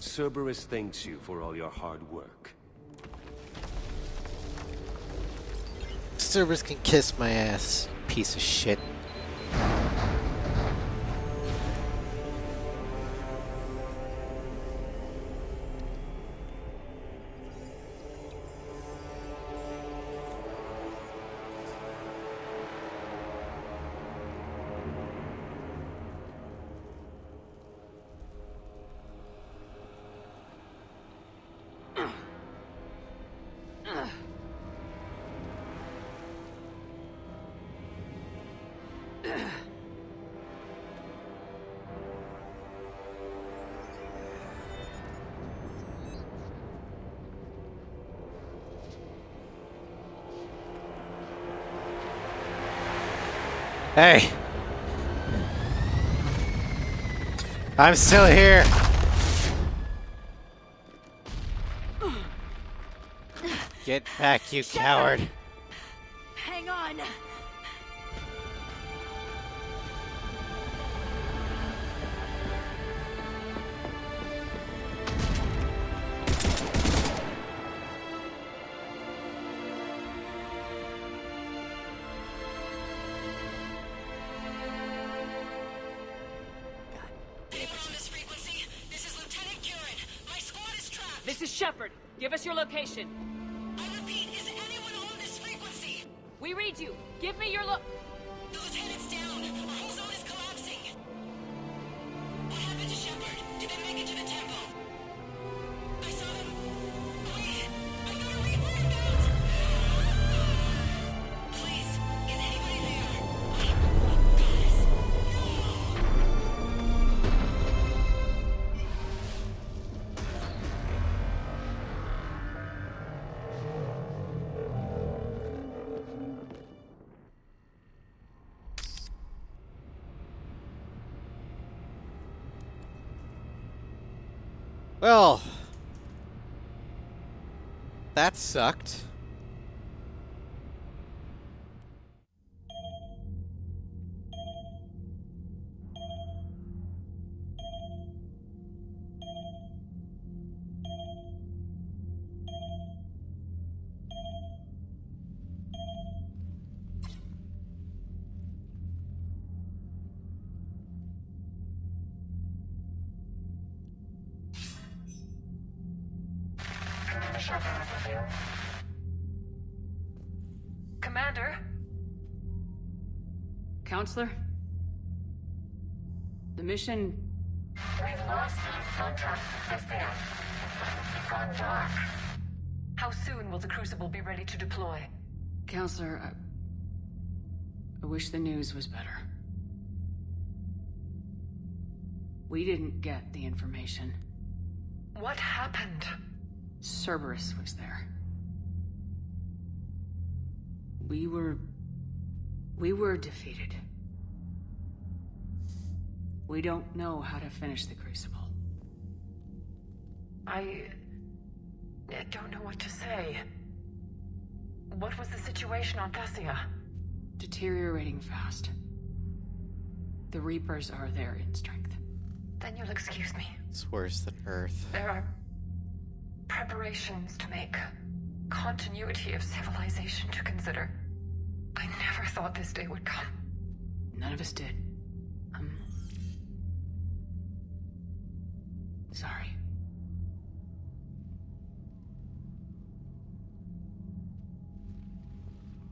Cerberus thanks you for all your hard work. Cerberus can kiss my ass, piece of shit. Hey! I'm still here! Get back, you coward! Hang on. This is Shepard. Give us your location. I repeat, is anyone on this frequency? We read you. Give me your The lieutenant's down. Our whole zone is collapsing. What happened to Shepard? Did they make it to the temple? I saw them. Wait, I got a Reaper inbound. Please, is anybody there? Guys, Well, that sucked. Commander? Counselor? The mission... We've lost contact with Thessia. We've gone dark. How soon will the Crucible be ready to deploy? Counselor, I wish the news was better. We didn't get the information. What happened? Cerberus was there. We were defeated. We don't know how to finish the Crucible. I don't know what to say. What was the situation on Thessia? Deteriorating fast. The Reapers are there in strength. Then you'll excuse me. It's worse than Earth. There are preparations to make. Continuity of civilization to consider. I never thought this day would come. None of us did. Sorry.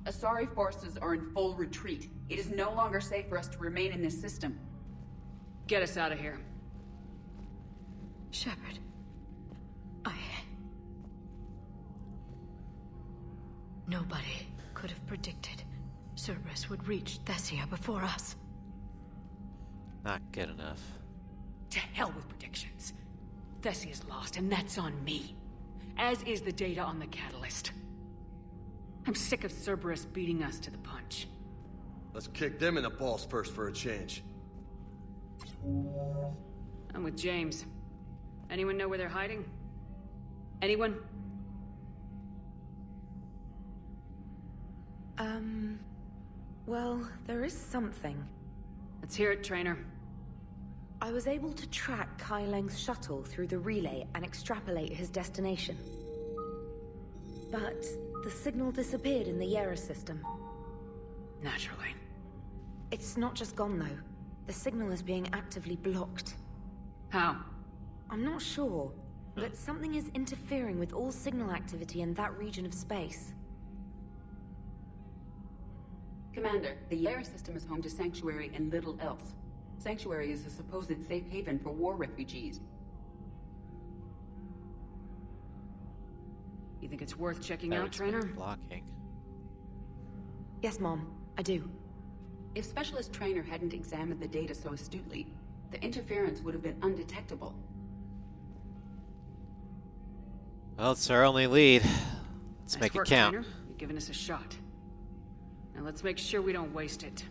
Asari forces are in full retreat. It is no longer safe for us to remain in this system. Get us out of here. Shepard. Nobody could have predicted Cerberus would reach Thessia before us. Not good enough. To hell with predictions. Thessia's lost, and that's on me. As is the data on the catalyst. I'm sick of Cerberus beating us to the punch. Let's kick them in the balls first for a change. I'm with James. Anyone know where they're hiding? Anyone? Well, there is something. Let's hear it, Trainer. I was able to track Kai Leng's shuttle through the relay and extrapolate his destination. But the signal disappeared in the Yera system. Naturally. It's not just gone, though. The signal is being actively blocked. How? I'm not sure, but something is interfering with all signal activity in that region of space. Commander, the Yera system is home to Sanctuary and little else. Sanctuary is a supposed safe haven for war refugees. You think it's worth checking out, Trainer? Blocking. Yes, Mom, I do. If Specialist Trainer hadn't examined the data so astutely, the interference would have been undetectable. Well, it's our only lead. Let's Nice make work, it count. Trainer. You've given us a shot. Now let's make sure we don't waste it.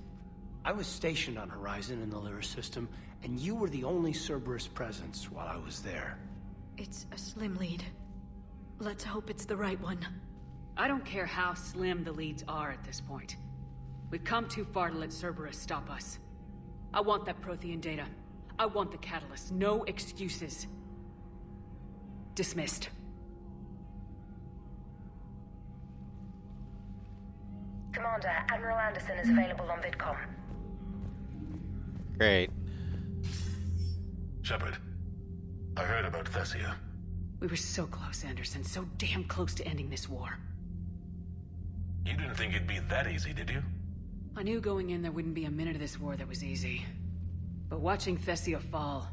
I was stationed on Horizon in the Lyra system, and you were the only Cerberus presence while I was there. It's a slim lead. Let's hope it's the right one. I don't care how slim the leads are at this point. We've come too far to let Cerberus stop us. I want that Prothean data. I want the catalyst. No excuses. Dismissed. Commander, Admiral Anderson is available on VidCom. Great. Shepard, I heard about Thessia. We were so close, Anderson. So damn close to ending this war. You didn't think it'd be that easy, did you? I knew going in there wouldn't be a minute of this war that was easy. But watching Thessia fall,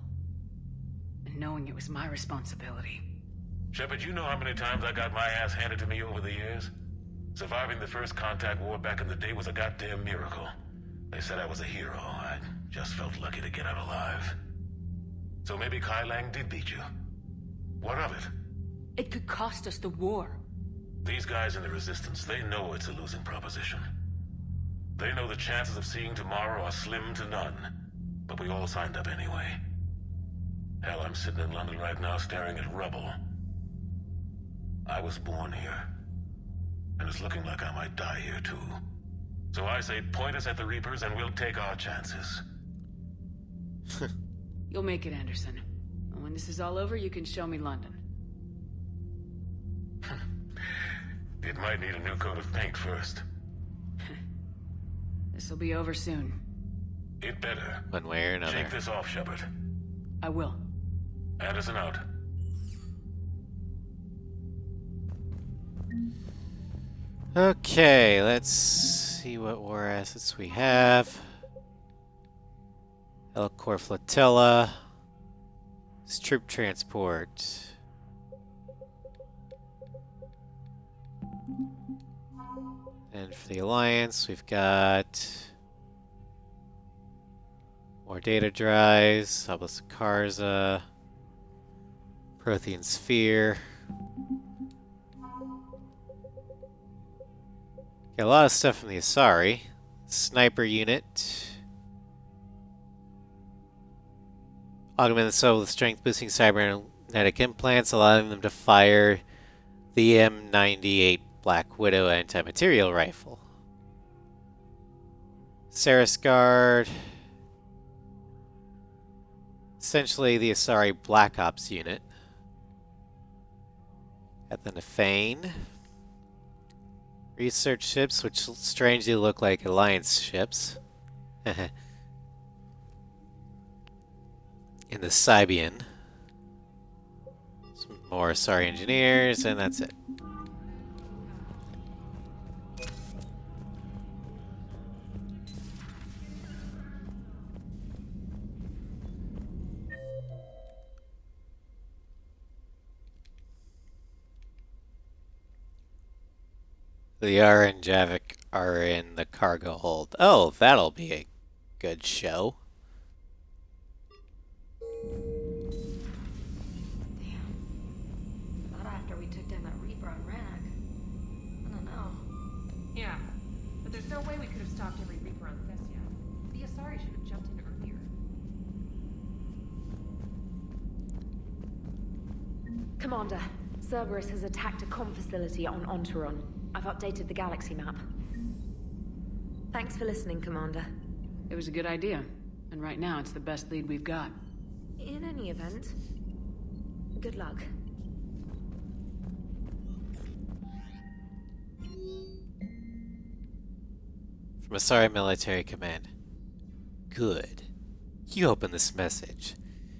and knowing it was my responsibility. Shepard, you know how many times I got my ass handed to me over the years? Surviving the first contact war back in the day was a goddamn miracle. They said I was a hero. I just felt lucky to get out alive. So maybe Kai Lang did beat you. What of it? It could cost us the war. These guys in the Resistance, they know it's a losing proposition. They know the chances of seeing tomorrow are slim to none. But we all signed up anyway. Hell, I'm sitting in London right now staring at rubble. I was born here. And it's looking like I might die here too. So I say point us at the Reapers and we'll take our chances. You'll make it, Anderson. And when this is all over, you can show me London. It might need a new coat of paint first. This'll be over soon. It better. One way or another. Shake this off, Shepard. I will. Anderson out. Okay, let's see what war assets we have. Elcor Flotilla. It's troop transport. And for the Alliance, we've got more data drives, Obelisk Karza, Prothean Sphere. Got a lot of stuff from the Asari. Sniper unit. Augment the soul with strength-boosting cybernetic implants, allowing them to fire the M98 Black Widow anti-material rifle. Saris Guard. Essentially the Asari Black Ops unit. Got the Nefane. Research ships, which strangely look like Alliance ships. In the Sibian. Some more Asari engineers, and that's it. The Yara and Javik are in the cargo hold. Oh, that'll be a good show. Not after we took down that Reaper on Rag. I don't know. Yeah, but there's no way we could have stopped every Reaper on Thessia. The Asari should have jumped in earlier. Commander, Cerberus has attacked a comm facility on Ontaron. I've updated the galaxy map. Thanks for listening, Commander. It was a good idea. And right now, it's the best lead we've got. In any event, good luck. From Asari Military Command. Good. You open this message.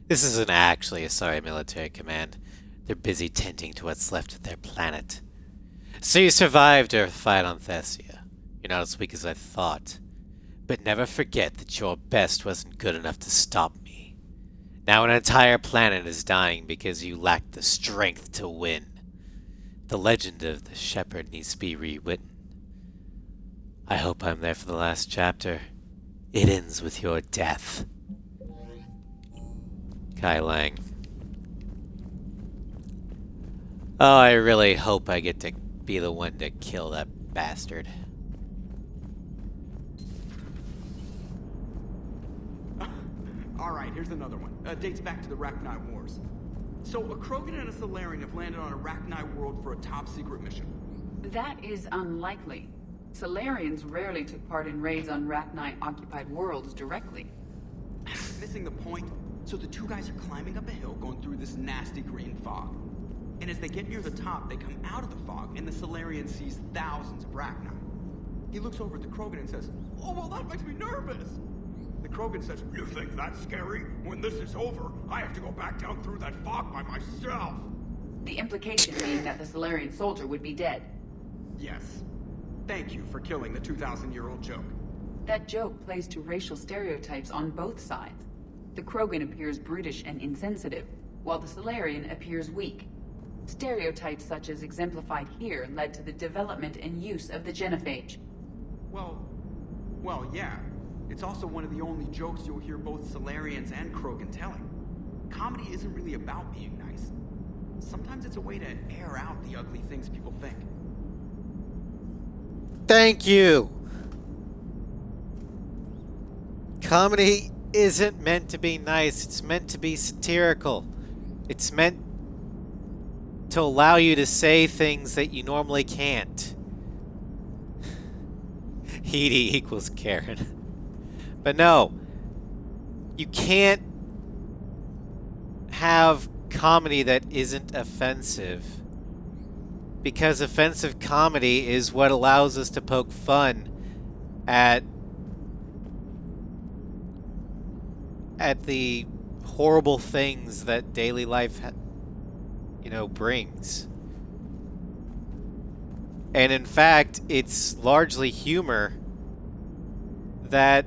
This isn't actually Asari Military Command. They're busy tending to what's left of their planet. So you survived our fight on Thessia. You're not as weak as I thought. But never forget that your best wasn't good enough to stop me. Now an entire planet is dying because you lacked the strength to win. The legend of the Shepard needs to be rewritten. I hope I'm there for the last chapter. It ends with your death. Kai Lang. Oh, I really hope I get to be the one to kill that bastard. Alright, here's another one. Dates back to the Rachni Wars. So, a Krogan and a Solarian have landed on a Rachni world for a top-secret mission. That is unlikely. Solarians rarely took part in raids on Rachni-occupied worlds directly. Missing the point? So the two guys are climbing up a hill going through this nasty green fog. And as they get near the top, they come out of the fog, and the Solarian sees thousands of Rachni. He looks over at the Krogan and says, "Oh, well, that makes me nervous!" The Krogan says, "You think that's scary? When this is over, I have to go back down through that fog by myself!" The implication being that the Solarian soldier would be dead. Yes. Thank you for killing the 2,000-year-old joke. That joke plays to racial stereotypes on both sides. The Krogan appears brutish and insensitive, while the Solarian appears weak. Stereotypes such as exemplified here led to the development and use of the genophage. Well, yeah. It's also one of the only jokes you'll hear both Solarians and Krogan telling. Comedy isn't really about being nice. Sometimes it's a way to air out the ugly things people think. Thank you! Comedy isn't meant to be nice, it's meant to be satirical. It's meant to allow you to say things that you normally can't. Edie equals Karen. But no, you can't have comedy that isn't offensive. Because offensive comedy is what allows us to poke fun at the horrible things that daily life brings. And in fact, it's largely humor that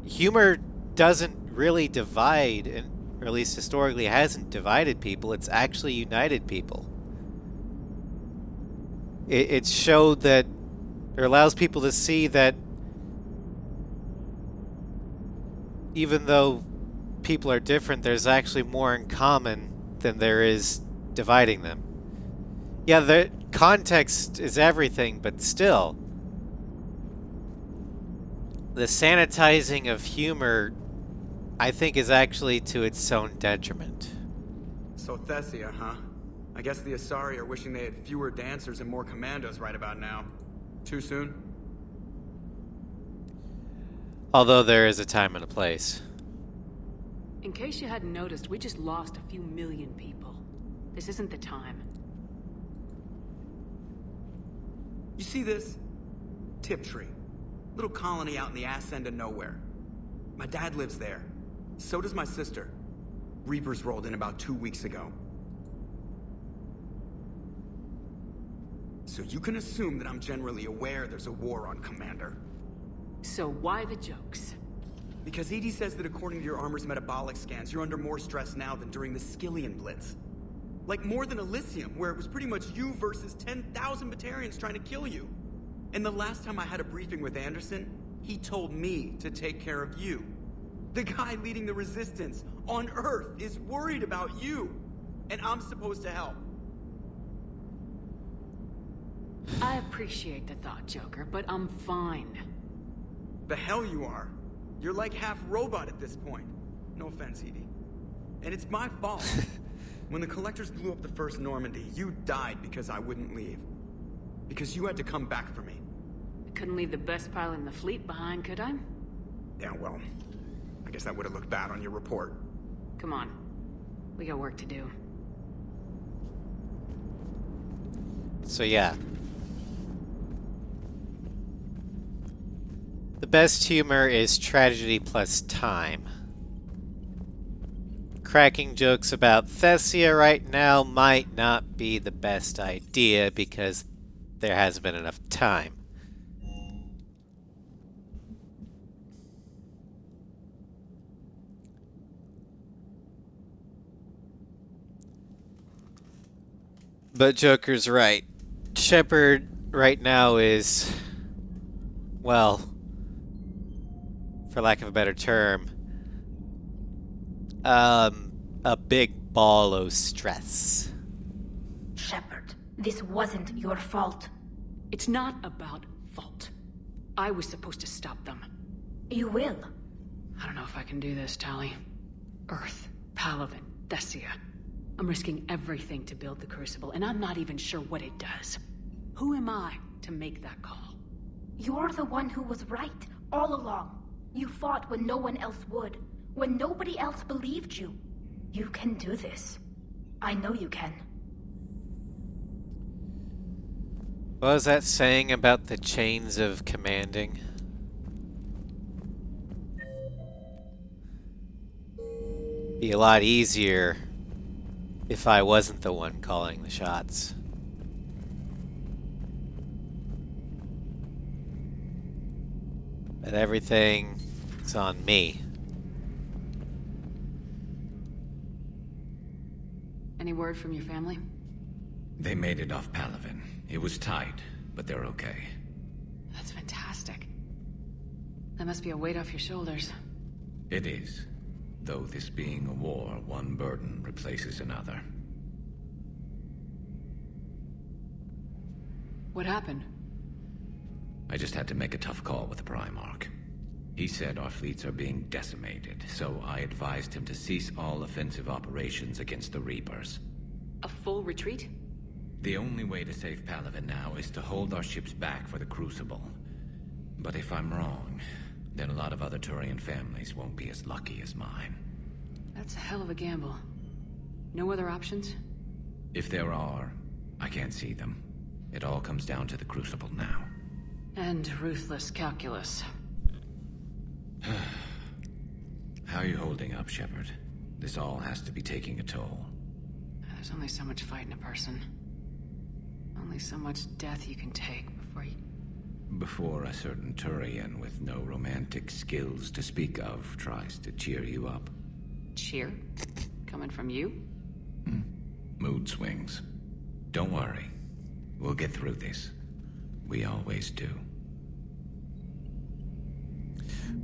humor doesn't really divide, or at least historically hasn't divided people. It's actually united people. It showed that, or allows people to see that even though people are different, there's actually more in common than there is dividing them. Yeah, the context is everything, but still, the sanitizing of humor, I think, is actually to its own detriment. So Thessia, huh? I guess the Asari are wishing they had fewer dancers and more commandos right about now. Too soon? Although there is a time and a place. In case you hadn't noticed, we just lost a few million people. This isn't the time. You see this? Tiptree. Little colony out in the ass end of nowhere. My dad lives there. So does my sister. Reapers rolled in about 2 weeks ago. So you can assume that I'm generally aware there's a war on, Commander. So why the jokes? Because EDI says that according to your armor's metabolic scans, you're under more stress now than during the Skillian Blitz. Like more than Elysium, where it was pretty much you versus 10,000 Batarians trying to kill you. And the last time I had a briefing with Anderson, he told me to take care of you. The guy leading the resistance on Earth is worried about you, and I'm supposed to help. I appreciate the thought, Joker, but I'm fine. The hell you are. You're like half robot at this point. No offense, Edie. And it's my fault. When the Collectors blew up the first Normandy, you died because I wouldn't leave. Because you had to come back for me. I couldn't leave the best pilot in the fleet behind, could I? Yeah, well, I guess that would have looked bad on your report. Come on. We got work to do. So yeah. The best humor is tragedy plus time. Cracking jokes about Thessia right now might not be the best idea because there hasn't been enough time. But Joker's right. Shepard right now is, well, for lack of a better term, a big ball of stress. Shepard, this wasn't your fault. It's not about fault. I was supposed to stop them. You will. I don't know if I can do this, Tali. Earth, Palaven, Thessia. I'm risking everything to build the Crucible, and I'm not even sure what it does. Who am I to make that call? You're the one who was right, all along. You fought when no one else would, when nobody else believed you. You can do this. I know you can. What was that saying about the chains of commanding? Be a lot easier if I wasn't the one calling the shots. But everything's on me. Any word from your family? They made it off Palaven. It was tight, but they're okay. That's fantastic. That must be a weight off your shoulders. It is. Though this being a war, one burden replaces another. What happened? I just had to make a tough call with the Primarch. He said our fleets are being decimated, so I advised him to cease all offensive operations against the Reapers. A full retreat? The only way to save Palaven now is to hold our ships back for the Crucible. But if I'm wrong, then a lot of other Turian families won't be as lucky as mine. That's a hell of a gamble. No other options? If there are, I can't see them. It all comes down to the Crucible now. And ruthless calculus. How are you holding up, Shepard? This all has to be taking a toll. There's only so much fight in a person. Only so much death you can take before you... Before a certain Turian with no romantic skills to speak of tries to cheer you up. Cheer? Coming from you? Mood swings. Don't worry. We'll get through this. We always do.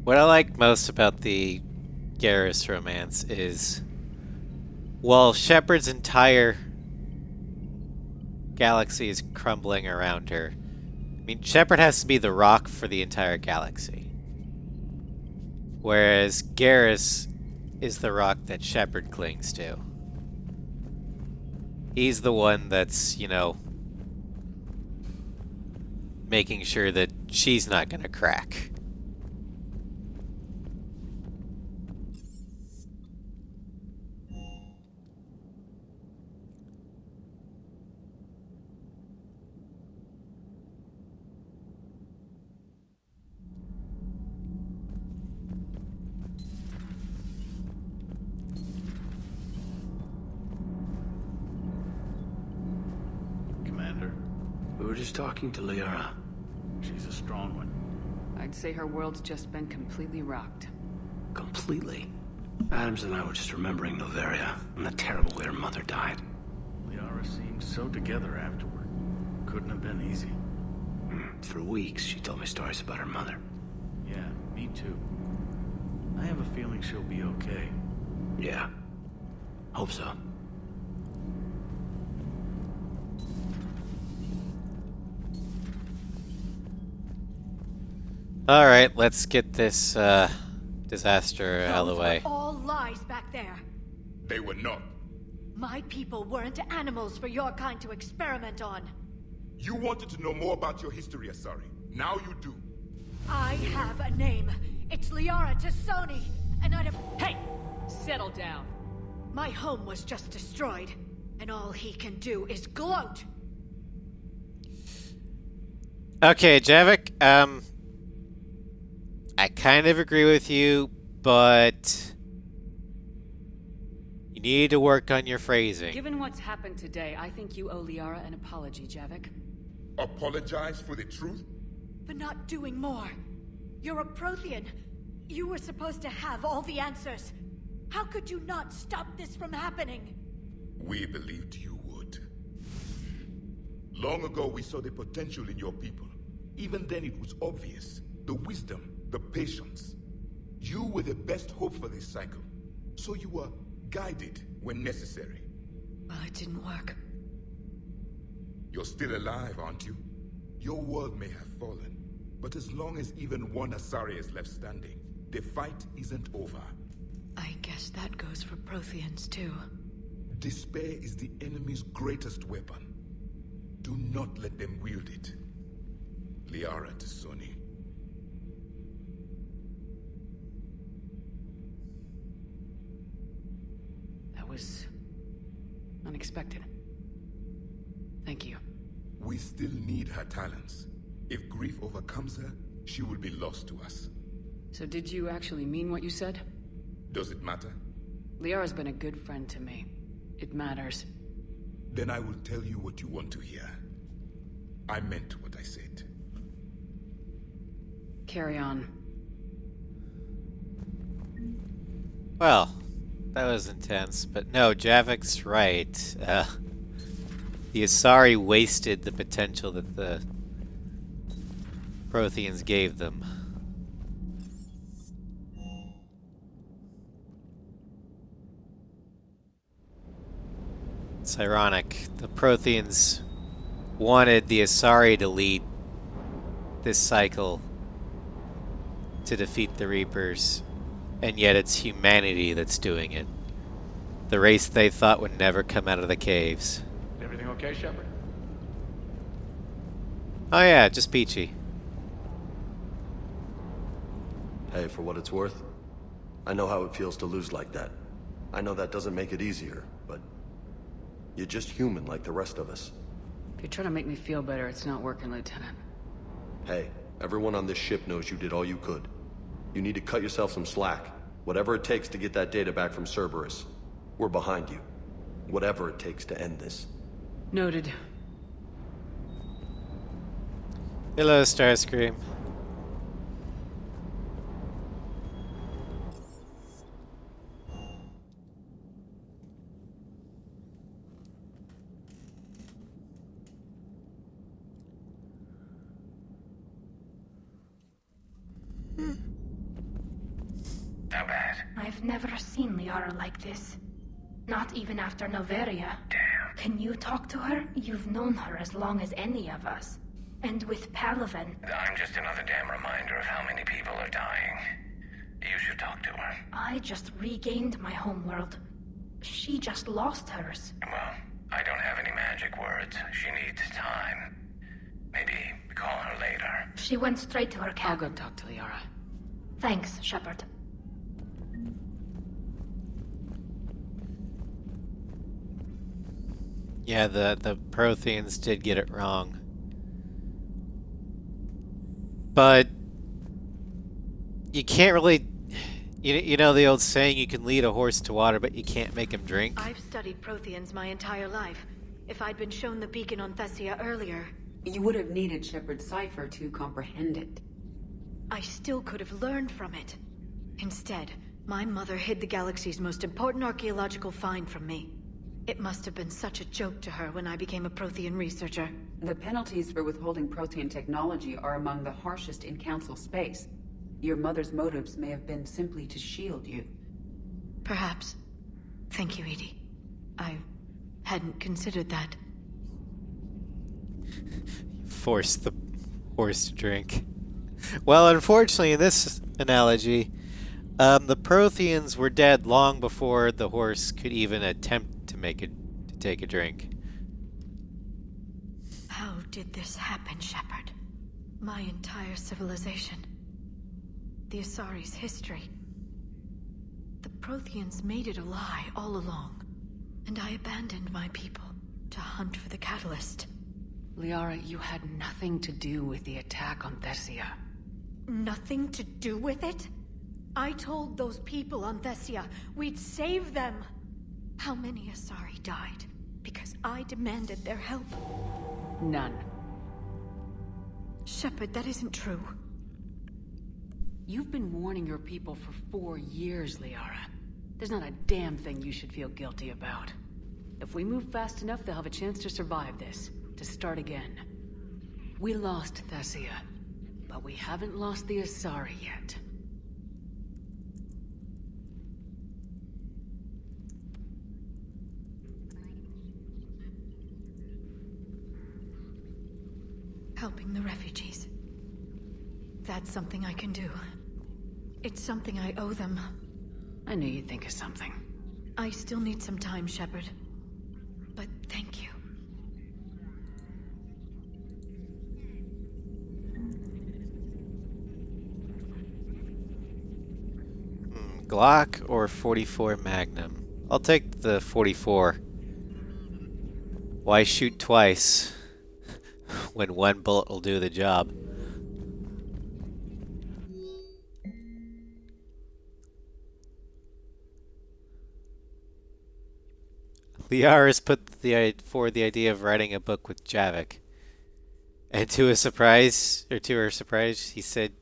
What I like most about the Garrus romance is, while Shepard's entire galaxy is crumbling around her, I mean, Shepard has to be the rock for the entire galaxy. Whereas Garrus is the rock that Shepard clings to. He's the one that's, you know, making sure that she's not gonna crack. We were just talking to Liara. She's a strong one. I'd say her world's just been completely rocked. Completely. Adams and I were just remembering Noveria and the terrible way her mother died. Liara seemed so together afterward. Couldn't have been easy. For weeks, she told me stories about her mother. Yeah, me too. I have a feeling she'll be okay. Yeah. Hope so. Alright, let's get this disaster out of the way. Those were all lies back there. They were not. My people weren't animals for your kind to experiment on. You wanted to know more about your history, Asari. Now you do. I have a name. It's Liara Tassoni, and I'd have... Hey! Settle down. My home was just destroyed, and all he can do is gloat. Okay, Javik, I kind of agree with you, but you need to work on your phrasing. Given what's happened today, I think you owe Liara an apology, Javik. Apologize for the truth? For not doing more. You're a Prothean. You were supposed to have all the answers. How could you not stop this from happening? We believed you would. Long ago, we saw the potential in your people. Even then, it was obvious. The wisdom, the patience. You were the best hope for this cycle. So you were guided when necessary. Well, it didn't work. You're still alive, aren't you? Your world may have fallen, but as long as even one Asari is left standing, the fight isn't over. I guess that goes for Protheans, too. Despair is the enemy's greatest weapon. Do not let them wield it. Liara Tassoni. That was... unexpected. Thank you. We still need her talents. If grief overcomes her, she will be lost to us. So did you actually mean what you said? Does it matter? Liara's been a good friend to me. It matters. Then I will tell you what you want to hear. I meant what I said. Carry on. Well, that was intense, but no, Javik's right. The Asari wasted the potential that the Protheans gave them. It's ironic. The Protheans wanted the Asari to lead this cycle to defeat the Reapers, and yet it's humanity that's doing it. The race they thought would never come out of the caves. Everything okay, Shepard? Oh yeah, just peachy. Hey, for what it's worth, I know how it feels to lose like that. I know that doesn't make it easier, but you're just human like the rest of us. If you're trying to make me feel better, it's not working, Lieutenant. Hey, everyone on this ship knows you did all you could. You need to cut yourself some slack. Whatever it takes to get that data back from Cerberus. We're behind you. Whatever it takes to end this. Noted. Hello, Starscream. How bad? I've never seen Liara like this. Not even after Noveria. Damn. Can you talk to her? You've known her as long as any of us. And with Palaven. I'm just another damn reminder of how many people are dying. You should talk to her. I just regained my homeworld. She just lost hers. Well, I don't have any magic words. She needs time. Maybe call her later. She went straight to her I'll cabin. go talk to Liara. Thanks, Shepard. Yeah, the Protheans did get it wrong. But you can't really... You know the old saying, you can lead a horse to water, but you can't make him drink? I've studied Protheans my entire life. If I'd been shown the beacon on Thessia earlier... You would have needed Shepard's cipher to comprehend it. I still could have learned from it. Instead, my mother hid the galaxy's most important archaeological find from me. It must have been such a joke to her when I became a Prothean researcher. The penalties for withholding Prothean technology are among the harshest in Council space. Your mother's motives may have been simply to shield you. Perhaps. Thank you, Edie. I hadn't considered that. Force the horse to drink. Well, unfortunately, in this analogy, the Protheans were dead long before the horse could even attempt to take a drink. How did this happen, Shepard? My entire civilization. The Asari's history. The Protheans made it a lie all along, and I abandoned my people to hunt for the catalyst. Liara, you had nothing to do with the attack on Thessia. Nothing to do with it? I told those people on Thessia we'd save them. How many Asari died because I demanded their help? None. Shepard, that isn't true. You've been warning your people for 4 years, Liara. There's not a damn thing you should feel guilty about. If we move fast enough, they'll have a chance to survive this, to start again. We lost Thessia, but we haven't lost the Asari yet. Helping the refugees. That's something I can do. It's something I owe them. I knew you'd think of something. I still need some time, Shepard. But thank you. Glock or 44 Magnum? I'll take the 44. Why shoot twice when one bullet will do the job? Liara's put forward the idea of writing a book with Javik. And to her surprise, he said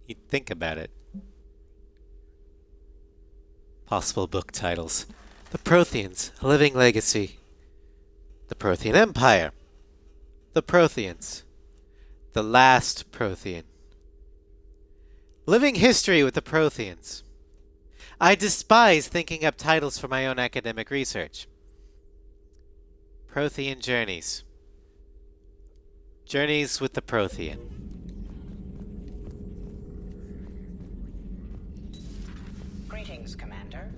he'd think about it. Possible book titles: The Protheans, A Living Legacy. The Prothean Empire. The Protheans. The Last Prothean. Living History with the Protheans. I despise thinking up titles for my own academic research. Prothean Journeys. Journeys with the Prothean. Greetings, Commander.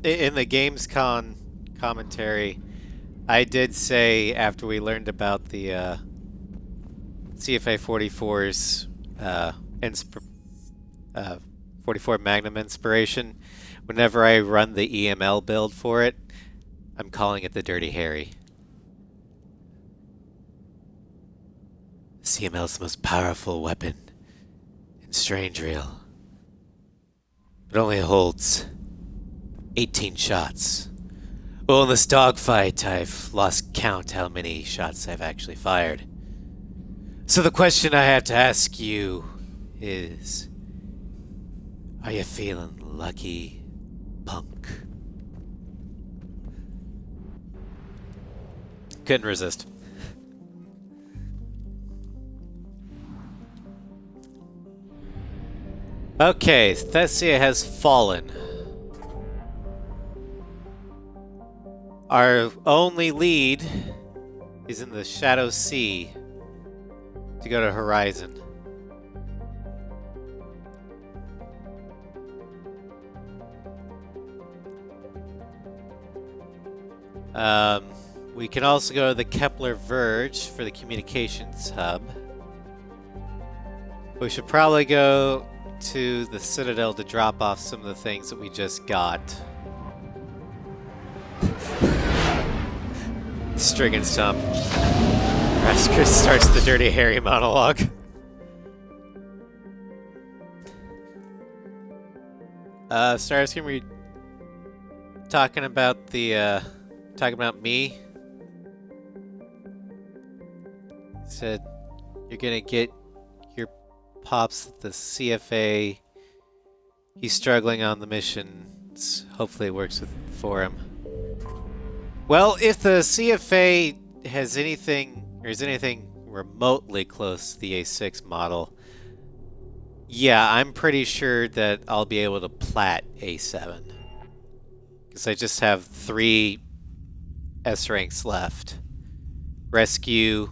In the Gamescom commentary, I did say after we learned about the CFA 44's 44 Magnum inspiration, whenever I run the EML build for it, I'm calling it the Dirty Harry. The CML is the most powerful weapon in Strange Reel. It only holds 18 shots. Well, in this dogfight, I've lost count how many shots I've actually fired. So the question I have to ask you is, are you feeling lucky, punk? Couldn't resist. Okay, Thessia has fallen. Our only lead is in the Shadow Sea to go to Horizon. We can also go to the Kepler Verge for the communications hub. We should probably go to the Citadel to drop off some of the things that we just got. String and stump. Rasker starts the Dirty Harry monologue. Starscream, were you talking about the talking about me? Said you're gonna get your pops that the CFA, he's struggling on the missions. Hopefully it works for him. Well, if the CFA has anything, or is anything remotely close to the A6 model, yeah, I'm pretty sure that I'll be able to plat A7. Because I just have 3 S ranks left. Rescue,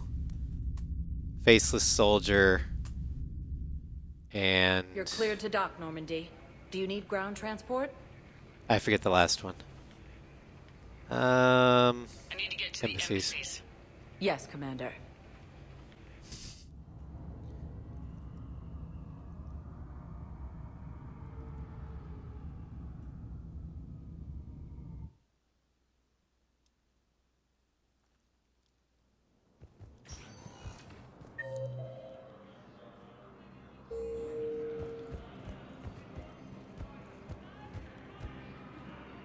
Faceless Soldier, and... You're cleared to dock, Normandy. Do you need ground transport? I forget the last one. I need to get to embassies. the embassies. Yes, Commander.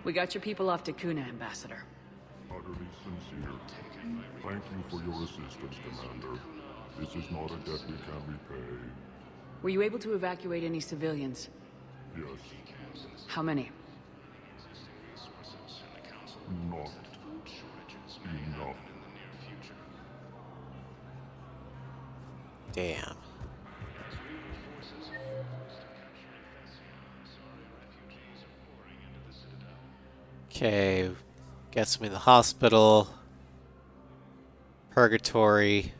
We got your people off to Kuna, Ambassador. Utterly sincere. Thank you for your assistance, Commander. This is not a debt we can repay. Were you able to evacuate any civilians? Yes. How many? Not enough. Damn. Okay, gets me in the hospital, purgatory,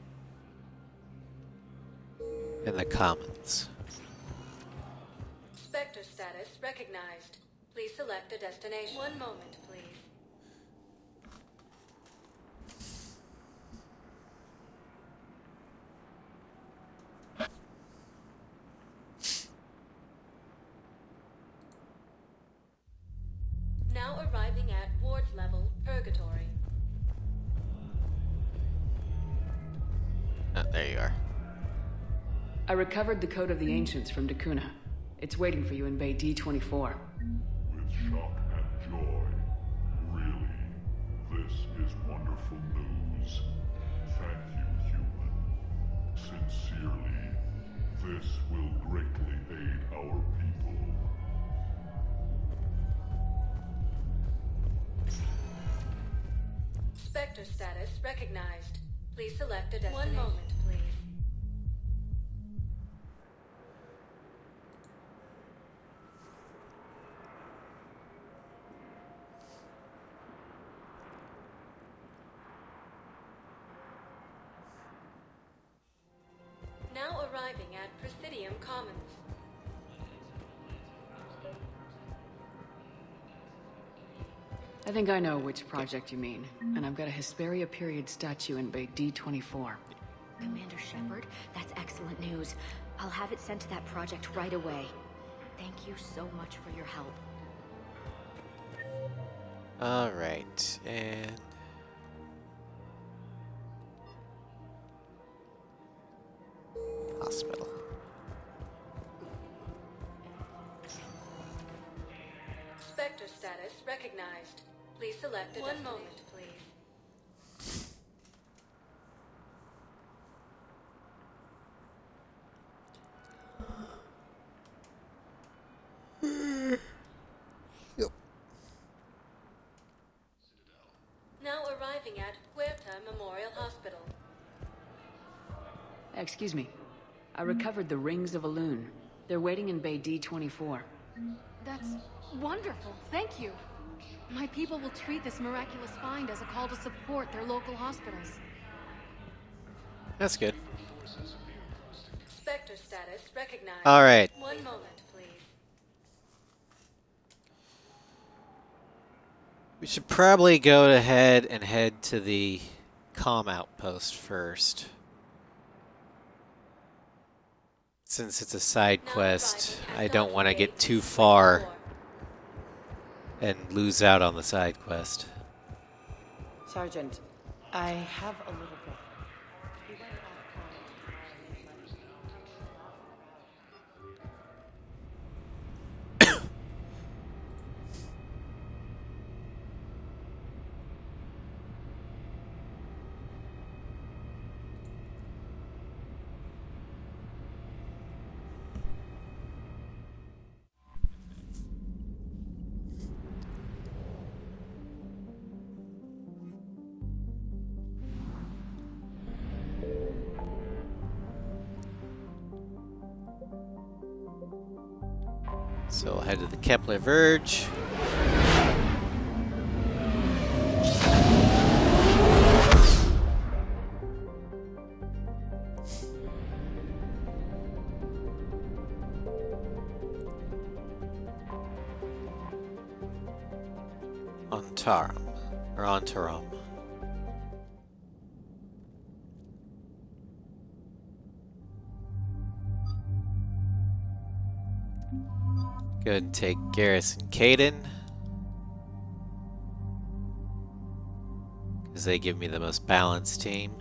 in the commons. Spectre status recognized. Please select a destination. One moment, please. Now arriving at ward level purgatory. Oh, there you are. I recovered the Code of the Ancients from Dakuna. It's waiting for you in Bay D24. With shock and joy. Really, this is wonderful news. Thank you, human. Sincerely, this will greatly aid our people. Spectre status recognized. Please select a destination. One moment, please. Now arriving at Presidium Commons. I think I know which project you mean, and I've got a Hesperia period statue in Bay D24. Commander Shepard, that's excellent news. I'll have it sent to that project right away. Thank you so much for your help. Alright, and... hospital. Spectre status recognized. Please select a destination. One moment, please. Yep. Now arriving at Huerta Memorial Hospital. Excuse me. I recovered the Rings of Elune. They're waiting in Bay D24. That's wonderful. Thank you. My people will treat this miraculous find as a call to support their local hospitals. That's good. Spectre status recognized. Alright. One moment, please. We should probably go ahead and head to the comm outpost first. Since it's a side quest, I don't want to get too far and lose out on the side quest. Sergeant, I have a little bit. So we'll head to the Kepler Verge. On Taram. Go ahead and take Garrus and Caden, because they give me the most balanced team.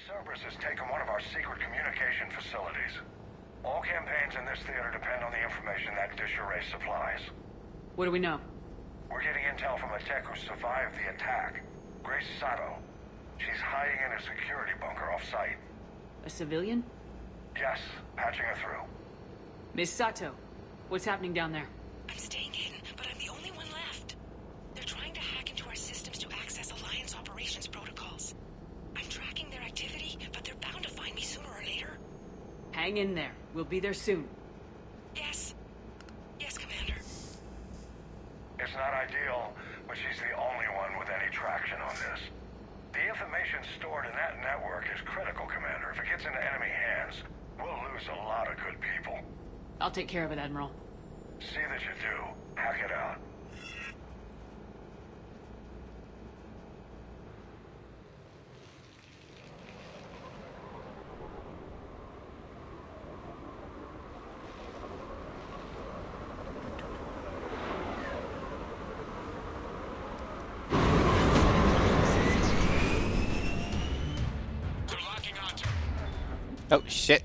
Cerberus has taken one of our secret communication facilities. All campaigns in this theater depend on the information that dish array supplies. What do we know? We're getting intel from a tech who survived the attack. Grace Sato. She's hiding in a security bunker off-site. A civilian? Yes, patching her through. Miss Sato, what's happening down there? I'm staying hidden, but I'm the only one left. They're trying to hack into our systems to access Alliance operations protocols. I'm tracking their activity, but they're bound to find me sooner or later. Hang in there. We'll be there soon. Yes. Yes, Commander. It's not ideal, but she's the only one with any traction on this. The information stored in that network is critical, Commander. If it gets into enemy hands, we'll lose a lot of good people. I'll take care of it, Admiral. See that you do. Hack it out. Oh, shit.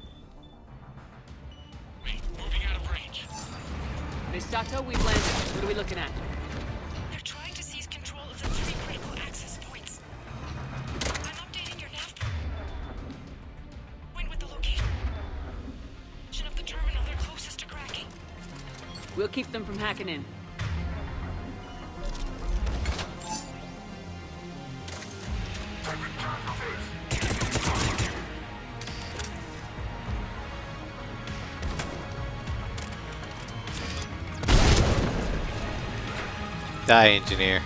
Moving out of range. Miss Sato, we've landed. What are we looking at? They're trying to seize control of the 3 critical access points. I'm updating your nav point with the location of the terminal they're closest to cracking. We'll keep them from hacking in. Die, engineer.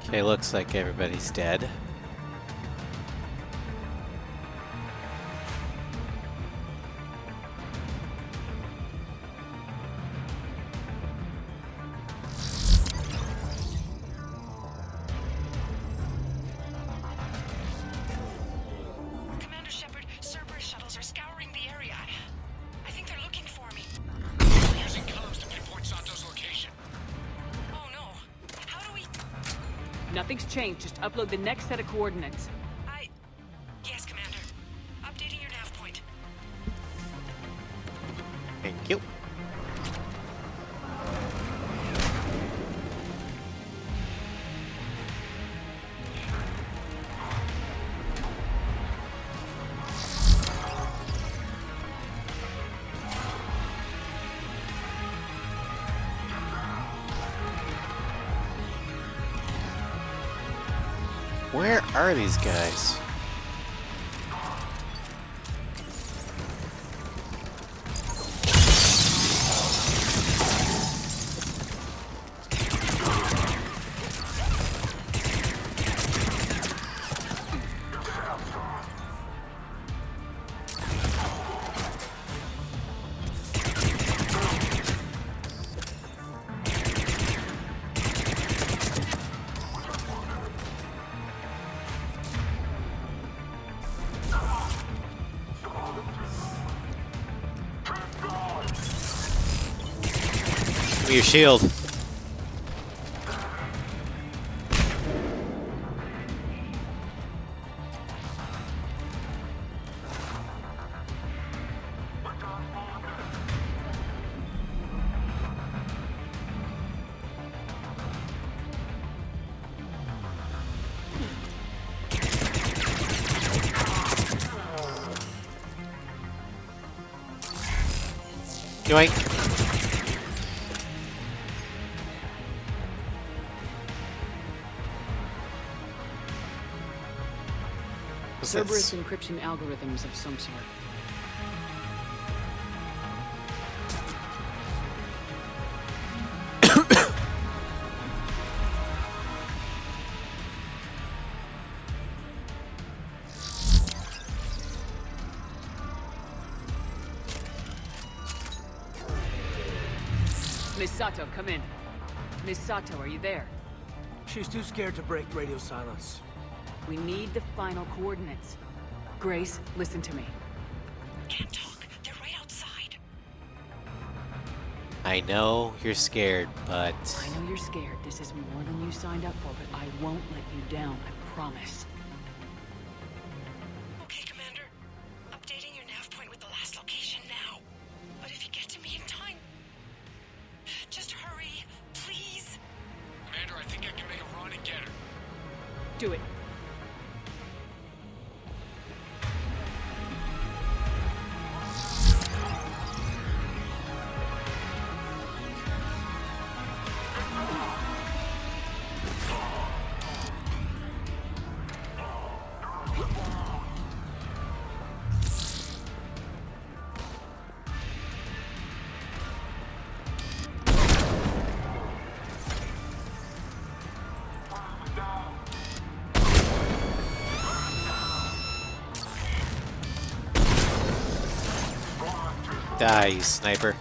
Okay, looks like everybody's dead. Commander Shepard, Cerberus shuttles are scouring the area. I think they're looking for me. We're using comms to pinpoint Sato's location. Oh no. How do we... Nothing's changed. Just upload the next set of coordinates. Yes, Commander. Updating your nav point. Thank you. Where are these guys? me your shield. Yoink. What's Cerberus this? encryption algorithms of some sort. Miss Sato, come in. Miss Sato, are you there? She's too scared to break radio silence. We need the final coordinates. Grace, listen to me. Can't talk. They're right outside. I know you're scared, but... I know you're scared. This is more than you signed up for, but I won't let you down, I promise. Okay, Commander. Updating your nav point with the last location now. But if you get to me in time... just hurry, please. Commander, I think I can make a run and get her. Do it. Die, you sniper.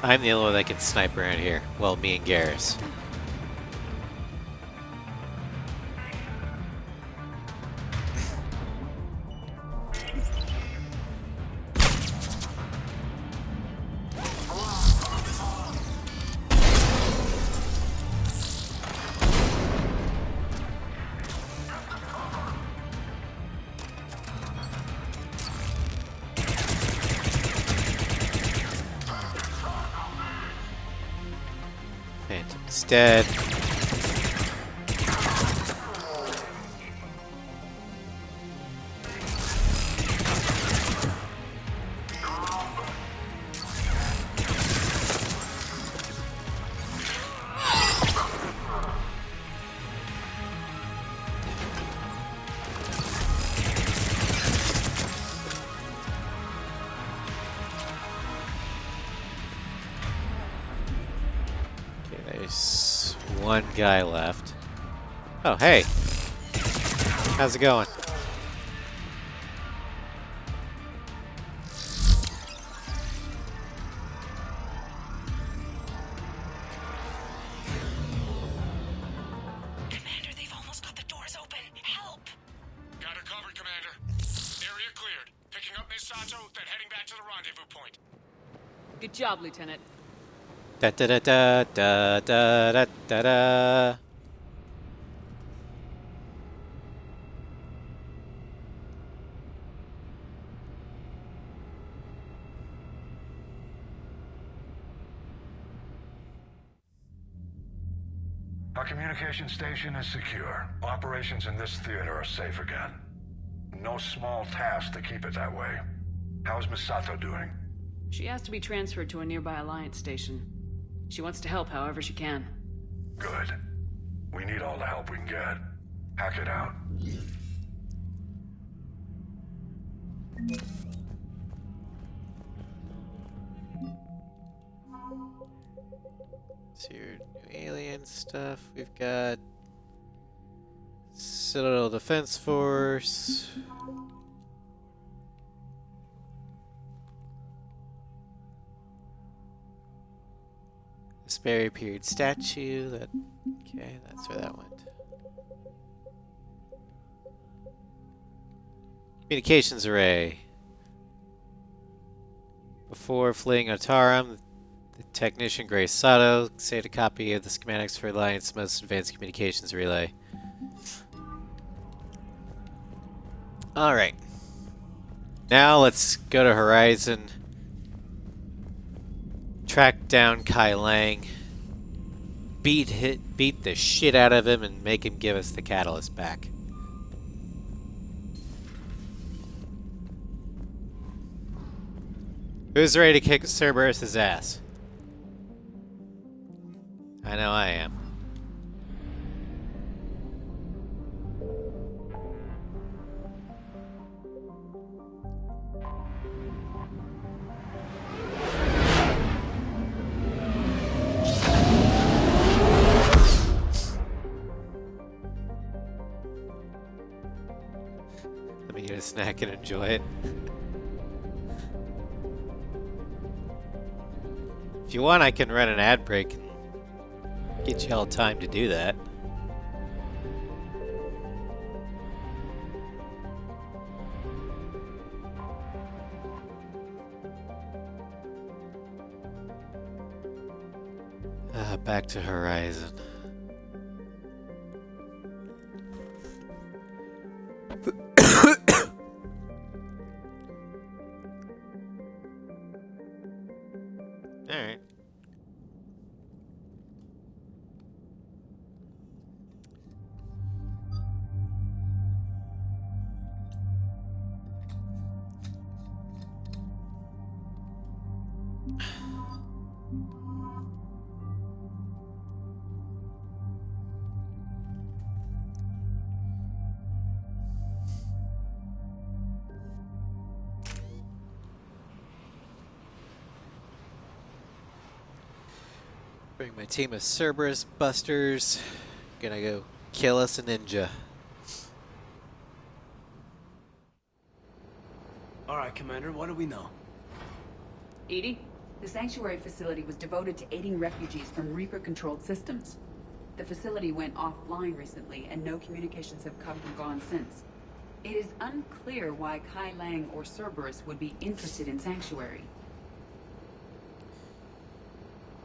I'm the only one that can snipe around here. Well, me and Garrus. Phantom's dead. There's one guy left. Oh, hey. How's it going? Commander, they've almost got the doors open. Help! Got her covered, Commander. Area cleared. Picking up Miss Sato, then heading back to the rendezvous point. Good job, Lieutenant. Da da da da da da da da da. Our communication station is secure. Operations in this theater are safe again. No small task to keep it that way. How is Miss Sato doing? She asked to be transferred to a nearby Alliance station. She wants to help however she can. Good. We need all the help we can get. Hack it out. So your new alien stuff. We've got Citadel Defense Force. Sperry period statue. That okay, that's where that went. Communications array. Before fleeing Otarum, Technician Grace Sato saved a copy of the schematics for Alliance's most advanced communications relay. Alright. Now let's go to Horizon. Track down Kai Lang. Beat the shit out of him and make him give us the catalyst back. Who's ready to kick Cerberus' ass? I know I am. Let me get a snack and enjoy it. If you want, I can run an ad break and get you all time to do that. Back to Horizon. Alright. Bring my team of Cerberus busters. Gonna go kill us a ninja. Alright, Commander, what do we know? EDI, the Sanctuary facility was devoted to aiding refugees from Reaper-controlled systems. The facility went offline recently, and no communications have come and gone since. It is unclear why Kai Lang or Cerberus would be interested in Sanctuary.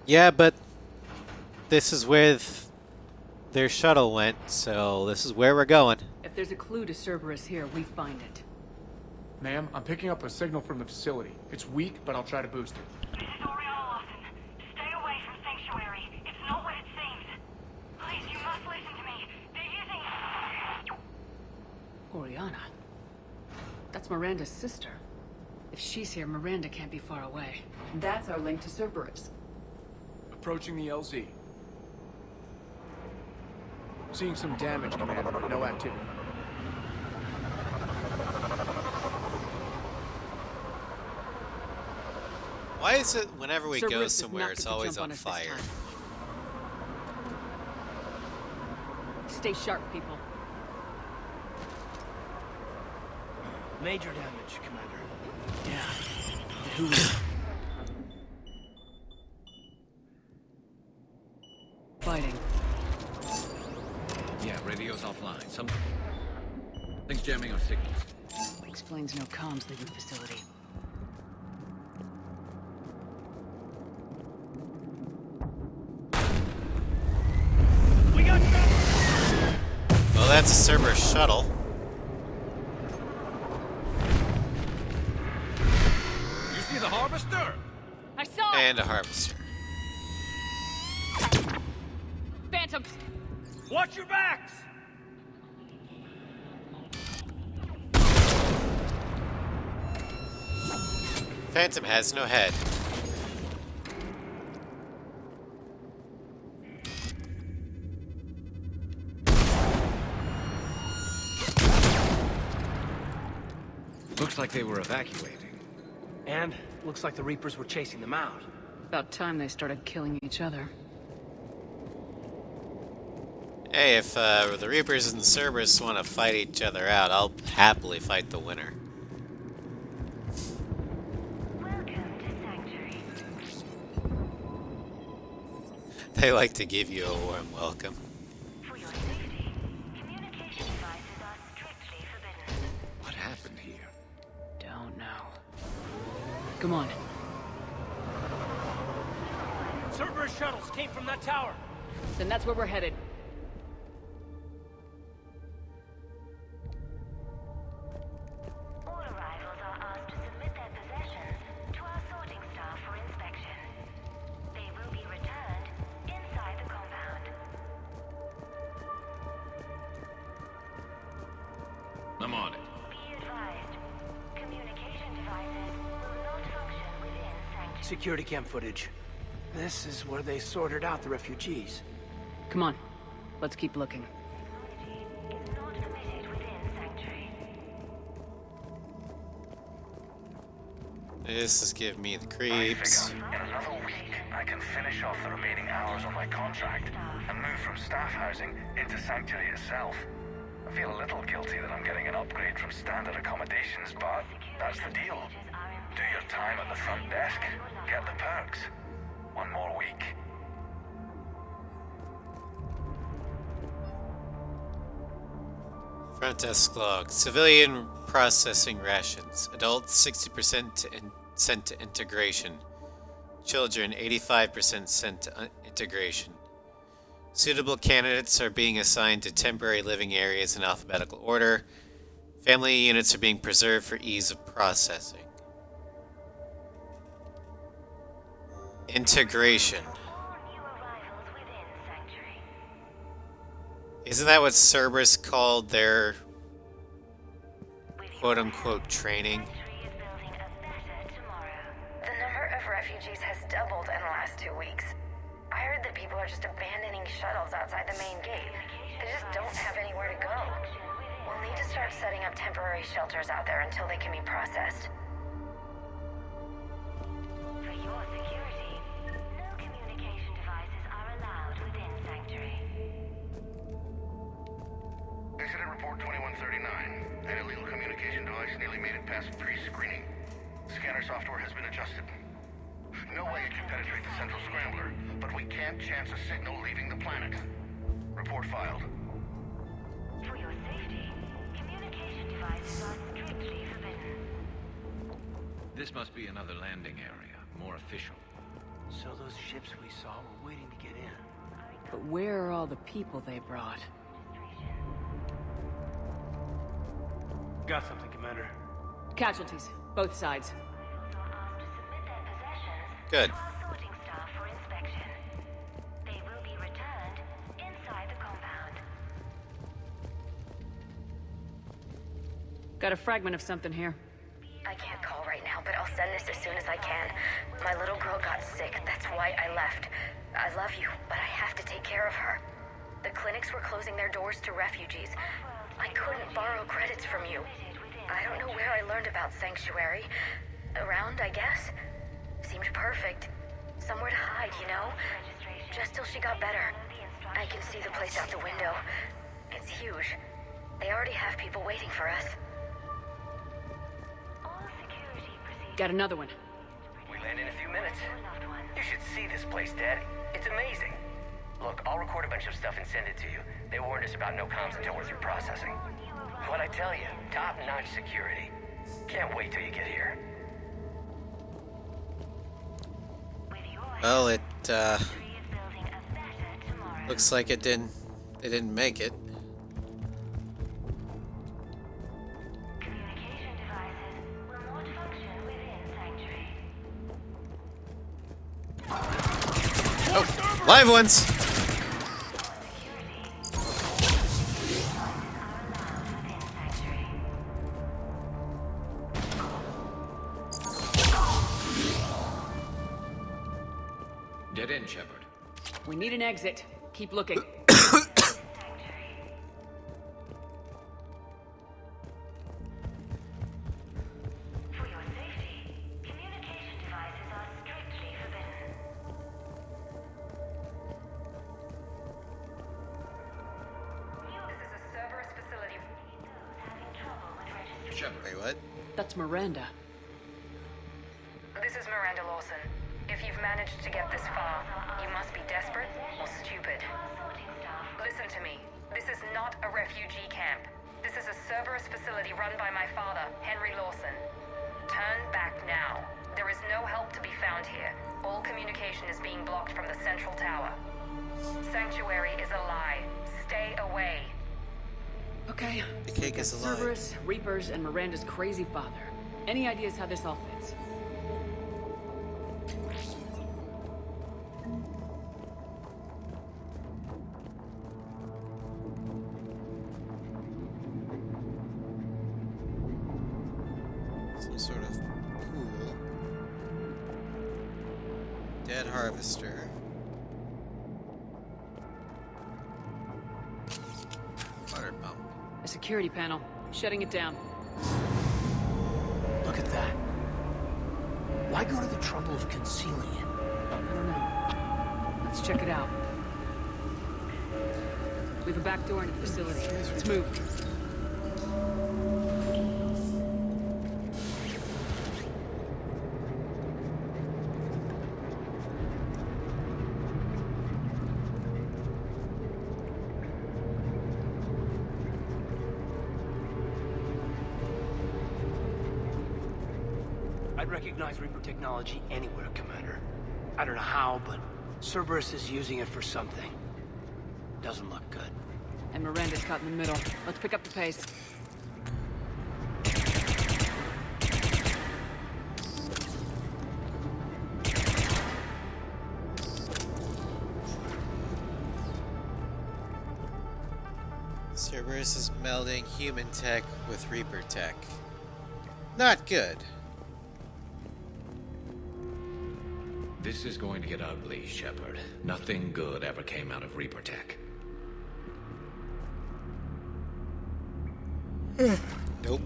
Yeah, but this is where their shuttle went, so this is where we're going. If there's a clue to Cerberus here, we find it. Ma'am, I'm picking up a signal from the facility. It's weak, but I'll try to boost it. This is Oriana Lawson. Stay away from Sanctuary. It's not what it seems. Please, you must listen to me. They're using... Oriana? That's Miranda's sister. If she's here, Miranda can't be far away. That's our link to Cerberus. Approaching the LZ. Seeing some damage, Commander, but no activity. Why is it whenever we go Cerberus is somewhere, not it's going to always jump on us this fire? time. Stay sharp, people. Major damage, Commander. Yeah. But who is... Fighting. Yeah, radio's offline. Something's jamming our signals. Explains no comms leaving the facility. We got Well, that's a Cerberus shuttle. You see the harvester? I saw it! And a harvester. Phantoms! Watch your backs! Phantom has no head. Looks like they were evacuating. And looks like the Reapers were chasing them out. About time they started killing each other. Hey, if the Reapers and the Cerberus want to fight each other out, I'll happily fight the winner. They like to give you a warm welcome. What happened here? Don't know. Come on. came from that tower. Then that's where we're headed. All arrivals are asked to submit their possessions to our sorting staff for inspection. They will be returned inside the compound. I'm on it. Be advised, communication devices will not function within sanctuary. Security cam footage. This is where they sorted out the refugees. Come on. Let's keep looking. Is not permitted within sanctuary. This is giving me the creeps. In another week, I can finish off the remaining hours of my contract and move from staff housing into Sanctuary itself. I feel a little guilty that I'm getting an upgrade from standard accommodations, but that's the deal. Do your time at the front desk, get the perks. One more week. Front desk log. Civilian processing rations. Adults 60% sent to integration. Children 85% sent to integration. Suitable candidates are being assigned to temporary living areas in alphabetical order. Family units are being preserved for ease of processing. Integration. Isn't that what Cerberus called their quote-unquote training? The number of refugees has doubled in the last 2 weeks. I heard that people are just abandoning shuttles outside the main gate. They just don't have anywhere to go. We'll need to start setting up temporary shelters out there until they can be processed. For your security, no communication devices are allowed within Sanctuary. Incident report 2139. An illegal communication device nearly made it past pre-screening. Scanner software has been adjusted. No way it can penetrate the central scrambler, but we can't chance a signal leaving the planet. Report filed. For your safety, communication devices are strictly forbidden. This must be another landing area, more official. So those ships we saw were waiting to get in. But where are all the people they brought? Got something, Commander. Casualties, both sides. Good. Sorting staff for inspection. They will be returned inside the compound. Got a fragment of something here. I can't call right now, but I'll send this as soon as I can. My little girl got sick, that's why I left. I love you, but I have to take care of her. The clinics were closing their doors to refugees. I couldn't borrow credits from you. I don't know where I learned about Sanctuary. Around, I guess. Seemed perfect. Somewhere to hide, you know? Just till she got better. I can see the place out the window. It's huge. They already have people waiting for us. Got another one. We land in a few minutes. You should see this place, Daddy. It's amazing. Look, I'll record a bunch of stuff and send it to you. They warned us about no comms until we're through processing. What'd I tell you? Top-notch security. Can't wait till you get here. Well, it looks like they didn't make it. Communication devices will not function within Sanctuary. Oh, live ones! Dead end, Shepard. We need an exit. Keep looking. For your safety, communication devices are strictly forbidden. This is a Cerberus facility. Shepard. Wait, what? That's Miranda. This is Miranda Lawson. If you've managed to get this far, you must be desperate or stupid. Listen to me. This is not a refugee camp. This is a Cerberus facility run by my father, Henry Lawson. Turn back now. There is no help to be found here. All communication is being blocked from the central tower. Sanctuary is a lie. Stay away. Okay. The cake is alive. Cerberus, Reapers, and Miranda's crazy father. Any ideas how this all fits? Some sort of pool. Dead harvester. Water pump. A security panel. Shutting it down. Look at that. Why go to the trouble of concealing it? I don't know. Let's check it out. We have a back door into the facility. Let's move. I'd recognize Reaper technology anywhere, Commander. I don't know how, but Cerberus is using it for something. Doesn't look good. And Miranda's caught in the middle. Let's pick up the pace. Cerberus is melding human tech with Reaper tech. Not good. This is going to get ugly, Shepard. Nothing good ever came out of Reaper tech. Nope.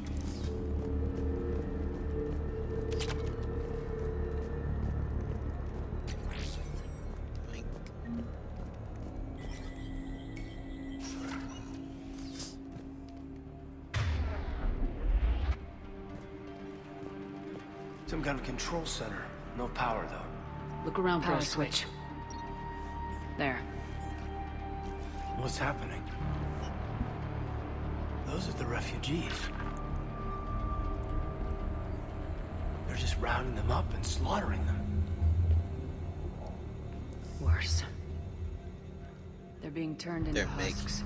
Some kind of control center. No power, though. Look around for a switch. There. What's happening? Those are the refugees. They're just rounding them up and slaughtering them. Worse. They're being turned into husks.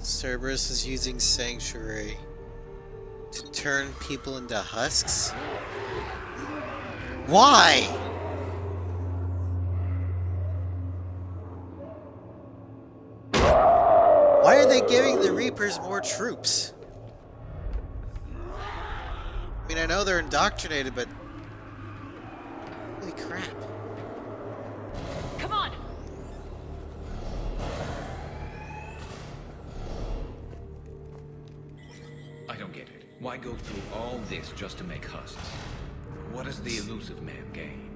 Cerberus is using Sanctuary to turn people into husks? Why? Why are they giving the Reapers more troops? I mean, I know they're indoctrinated, but holy crap. Come on! I don't get it. Why go through all this just to make husks? What does the elusive man gain?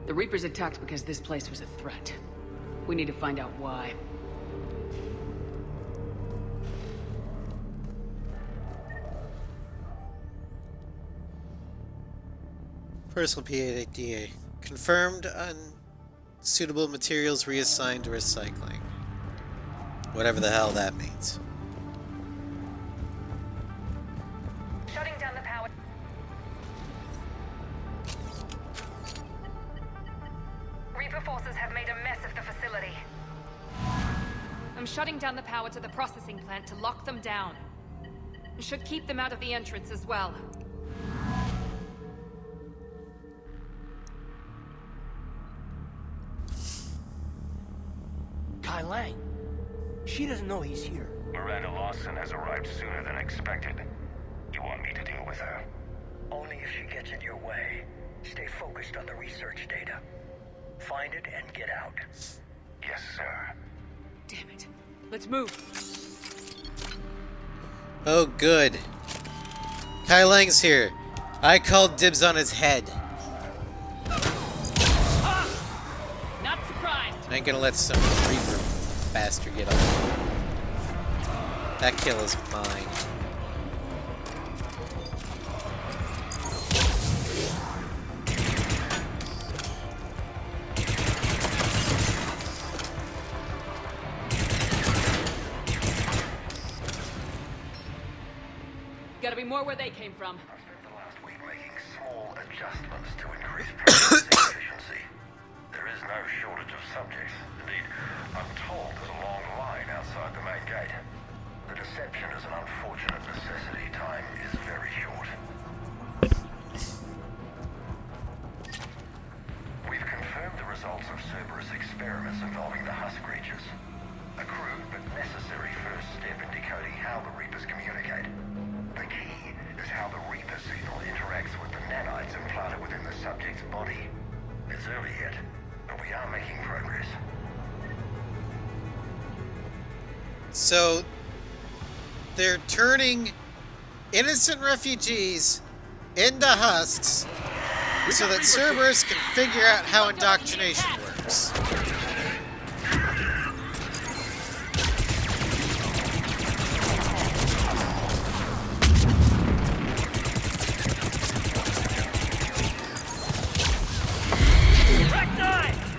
The Reapers attacked because this place was a threat. We need to find out why. Personal PDA. Confirmed unsuitable materials reassigned to recycling. Whatever the hell that means. Shutting down the power. Reaper forces have made a mess of the facility. I'm shutting down the power to the processing plant to lock them down. Should keep them out of the entrance as well. Kai Lang. She doesn't know he's here. Miranda Lawson has arrived sooner than expected. You want me to deal with her? Only if she gets in your way. Stay focused on the research data. Find it and get out. Yes, sir. Damn it. Let's move. Oh, good. Kai Lang's here. I called dibs on his head. Not surprised. I ain't gonna let some Reaper bastard get off. That kill is mine. Gotta be more where they came from. I've spent the last week making small adjustments to increase processing efficiency. There is no shortage of subjects. Indeed, I'm told there's a long line outside the main gate. The deception is an unfortunate necessity. Time is very short. We've confirmed the results of Cerberus experiments involving the husk creatures. A crude but necessary first step in decoding how the Reapers communicate. The key is how the Reaper signal interacts with the nanites implanted within the subject's body. It's early yet, but we are making progress. So, they're turning innocent refugees into husks so that Cerberus can figure out how indoctrination works.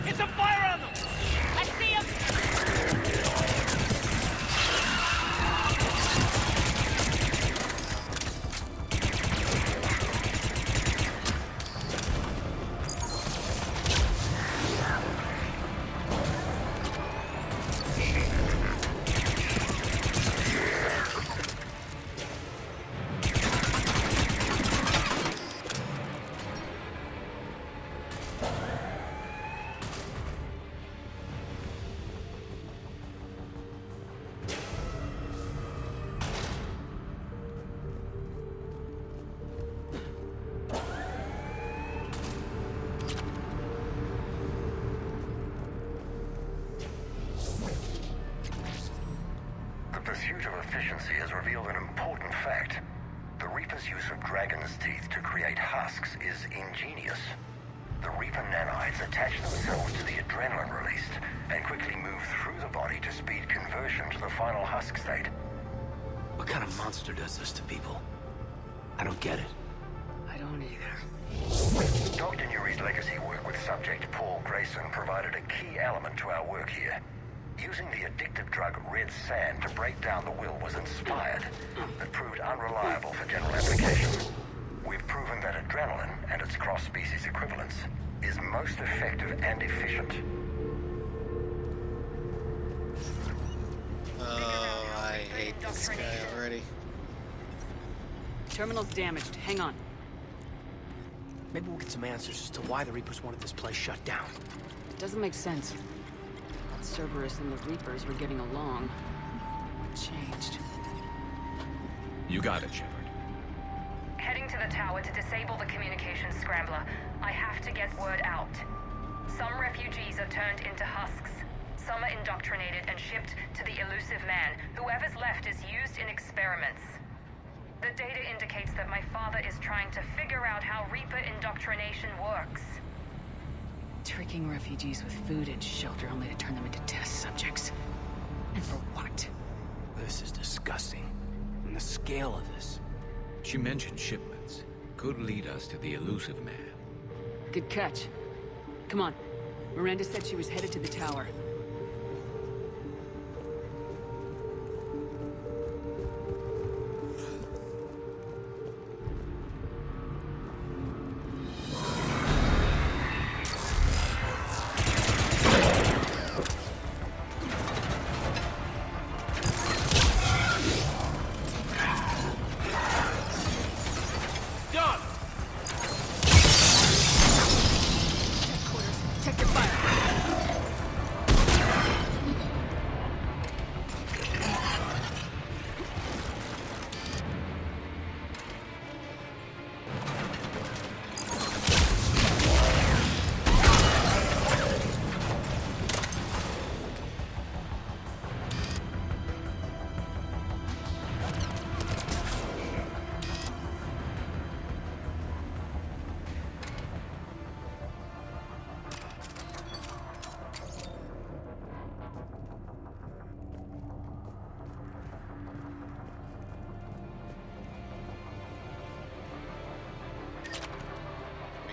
It's a fire on them! I see him! The pursuit of efficiency has revealed an important fact. The Reaper's use of dragon's teeth to create husks is ingenious. The Reaper nanites attach themselves to the adrenaline released and quickly move through the body to speed conversion to the final husk state. What kind of monster does this to people? I don't get it. I don't either. Dr. Nuri's legacy work with subject Paul Grayson provided a key element to our work here. Using the addictive drug red sand to break down the will was inspired, but proved unreliable for general application. We've proven that adrenaline and its cross-species equivalents is most effective and efficient. Oh, I hate this guy already. Terminal's damaged. Hang on. Maybe we'll get some answers as to why the Reapers wanted this place shut down. It doesn't make sense. Cerberus and the Reapers were getting along. What changed? You got it, Shepard. Heading to the tower to disable the communications scrambler. I have to get word out. Some refugees are turned into husks. Some are indoctrinated and shipped to the elusive man. Whoever's left is used in experiments. The data indicates that my father is trying to figure out how Reaper indoctrination works. Tricking refugees with food and shelter only to turn them into test subjects. And for what? This is disgusting. And the scale of this. She mentioned shipments. Could lead us to the elusive man. Good catch. Come on. Miranda said she was headed to the tower.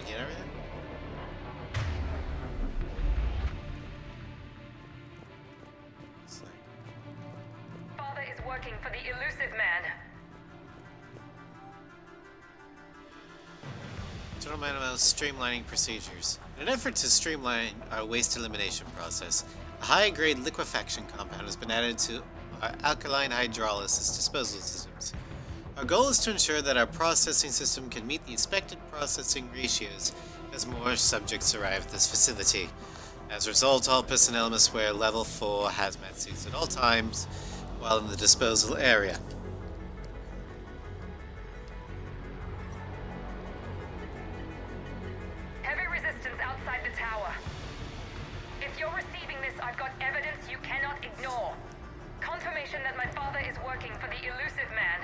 Get everything? Father is working for the elusive man. streamlining procedures. In an effort to streamline our waste elimination process, a high-grade liquefaction compound has been added to our alkaline hydrolysis disposal systems. Our goal is to ensure that our processing system can meet the expected processing ratios as more subjects arrive at this facility. As a result, all personnel must wear level 4 hazmat suits at all times while in the disposal area. Heavy resistance outside the tower. If you're receiving this, I've got evidence you cannot ignore. Confirmation that my father is working for the elusive man.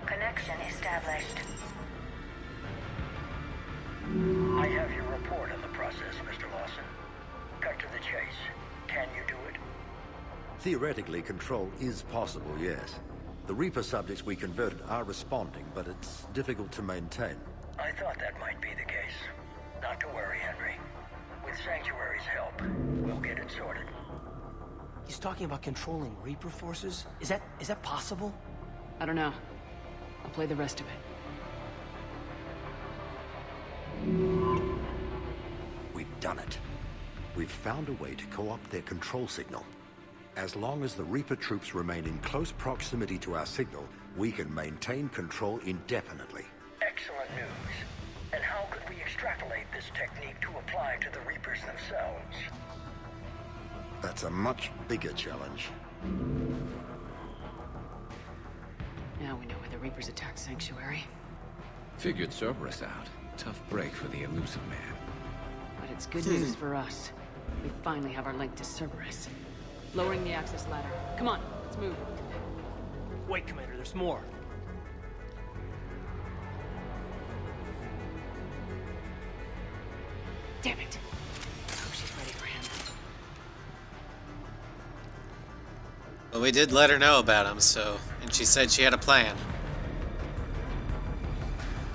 Connection established. I have your report on the process, Mr. Lawson. Cut to the chase. Can you do it? Theoretically, control is possible, yes. The Reaper subjects we converted are responding, but it's difficult to maintain. I thought that might be the case. Not to worry, Henry. With Sanctuary's help, we'll get it sorted. He's talking about controlling Reaper forces? Is that possible? I don't know. I'll play the rest of it. We've done it. We've found a way to co-opt their control signal. As long as the Reaper troops remain in close proximity to our signal, we can maintain control indefinitely. Excellent news. And how could we extrapolate this technique to apply to the Reapers themselves? That's a much bigger challenge. Now we know where the Reapers attacked Sanctuary. Figured Cerberus out. Tough break for the elusive man. But it's good news for us. We finally have our link to Cerberus. Lowering the access ladder. Come on, let's move. Wait, Commander, there's more. Damn it. I hope she's ready for him. Well, we did let her know about him, so... And she said she had a plan.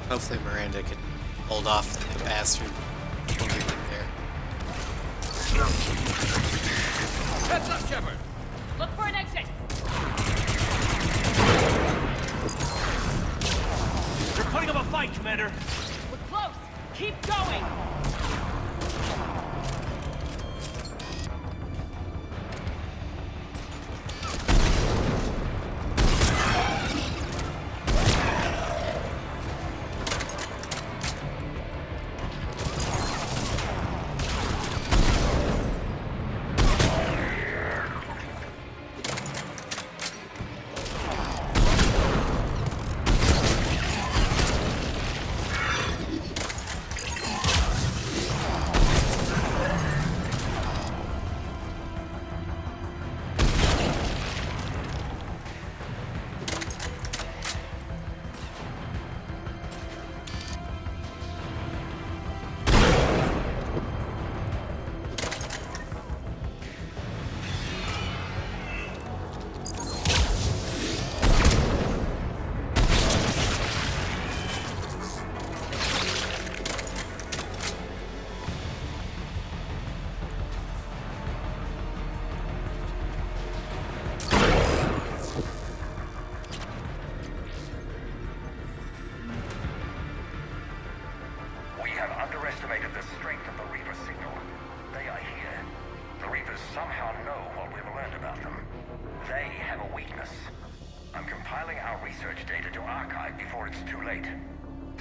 Hopefully Miranda can hold off the bastard when we get there. Heads up, Shepard! Look for an exit! They're putting up a fight, Commander! We're close! Keep going!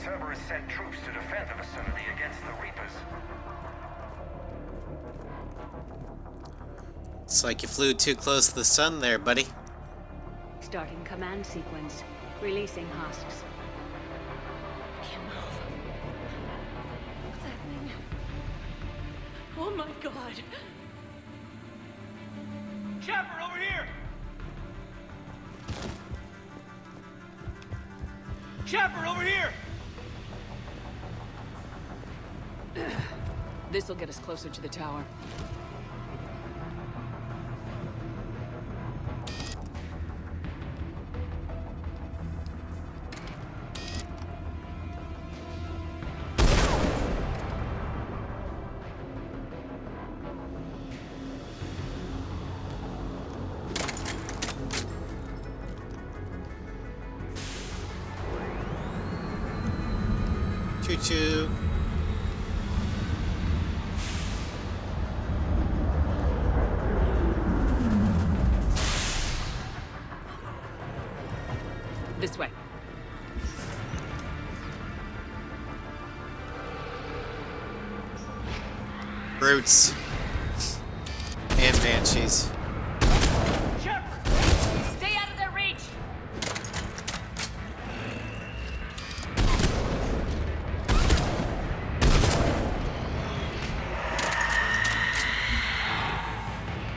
Cerberus sent troops to defend the vicinity against the Reapers. It's like you flew too close to the sun there, buddy. Starting command sequence. Releasing husks. Can't move. What's happening? Oh my god. Shepard, over here! Shepard, over here! This'll get us closer to the tower. Choo-choo. This way. Brutes. And banshees. Stay out of their reach!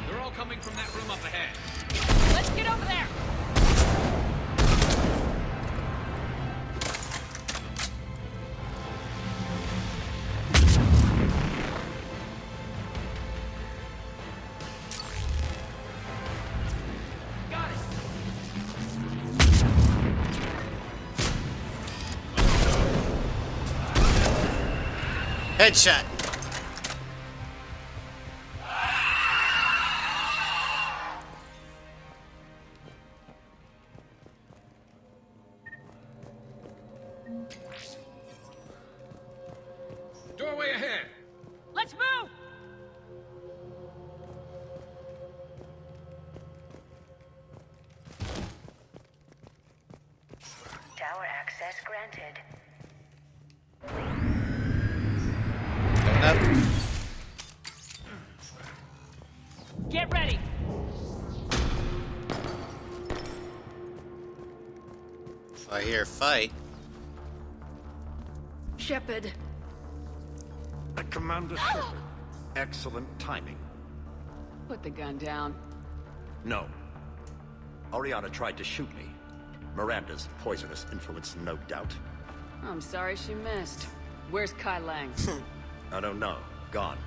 They're all coming from that room up ahead. Let's get over there! Headshot. Doorway ahead. Let's move! Tower access granted. Going up. Get ready! I hear a fight. Shepard. Commander Shepard. Excellent timing. Put the gun down. No. Oriana tried to shoot me. Miranda's poisonous influence, no doubt. I'm sorry she missed. Where's Kai Lang? I don't know. Gone.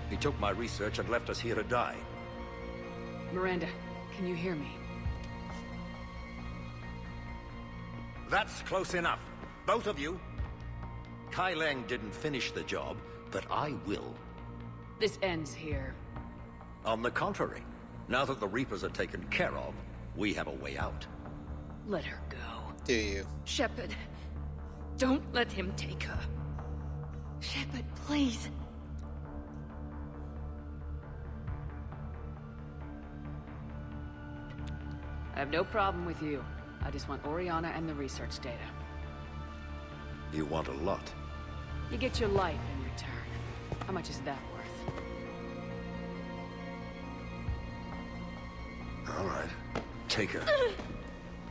He took my research and left us here to die. Miranda, can you hear me? That's close enough. Both of you. Kai Lang didn't finish the job, but I will. This ends here. On the contrary, now that the Reapers are taken care of, we have a way out. Let her go. Do you? Shepard. Don't let him take her. Shepard, please. I have no problem with you. I just want Oriana and the research data. You want a lot. You get your life in return. How much is that worth? All right. Take her.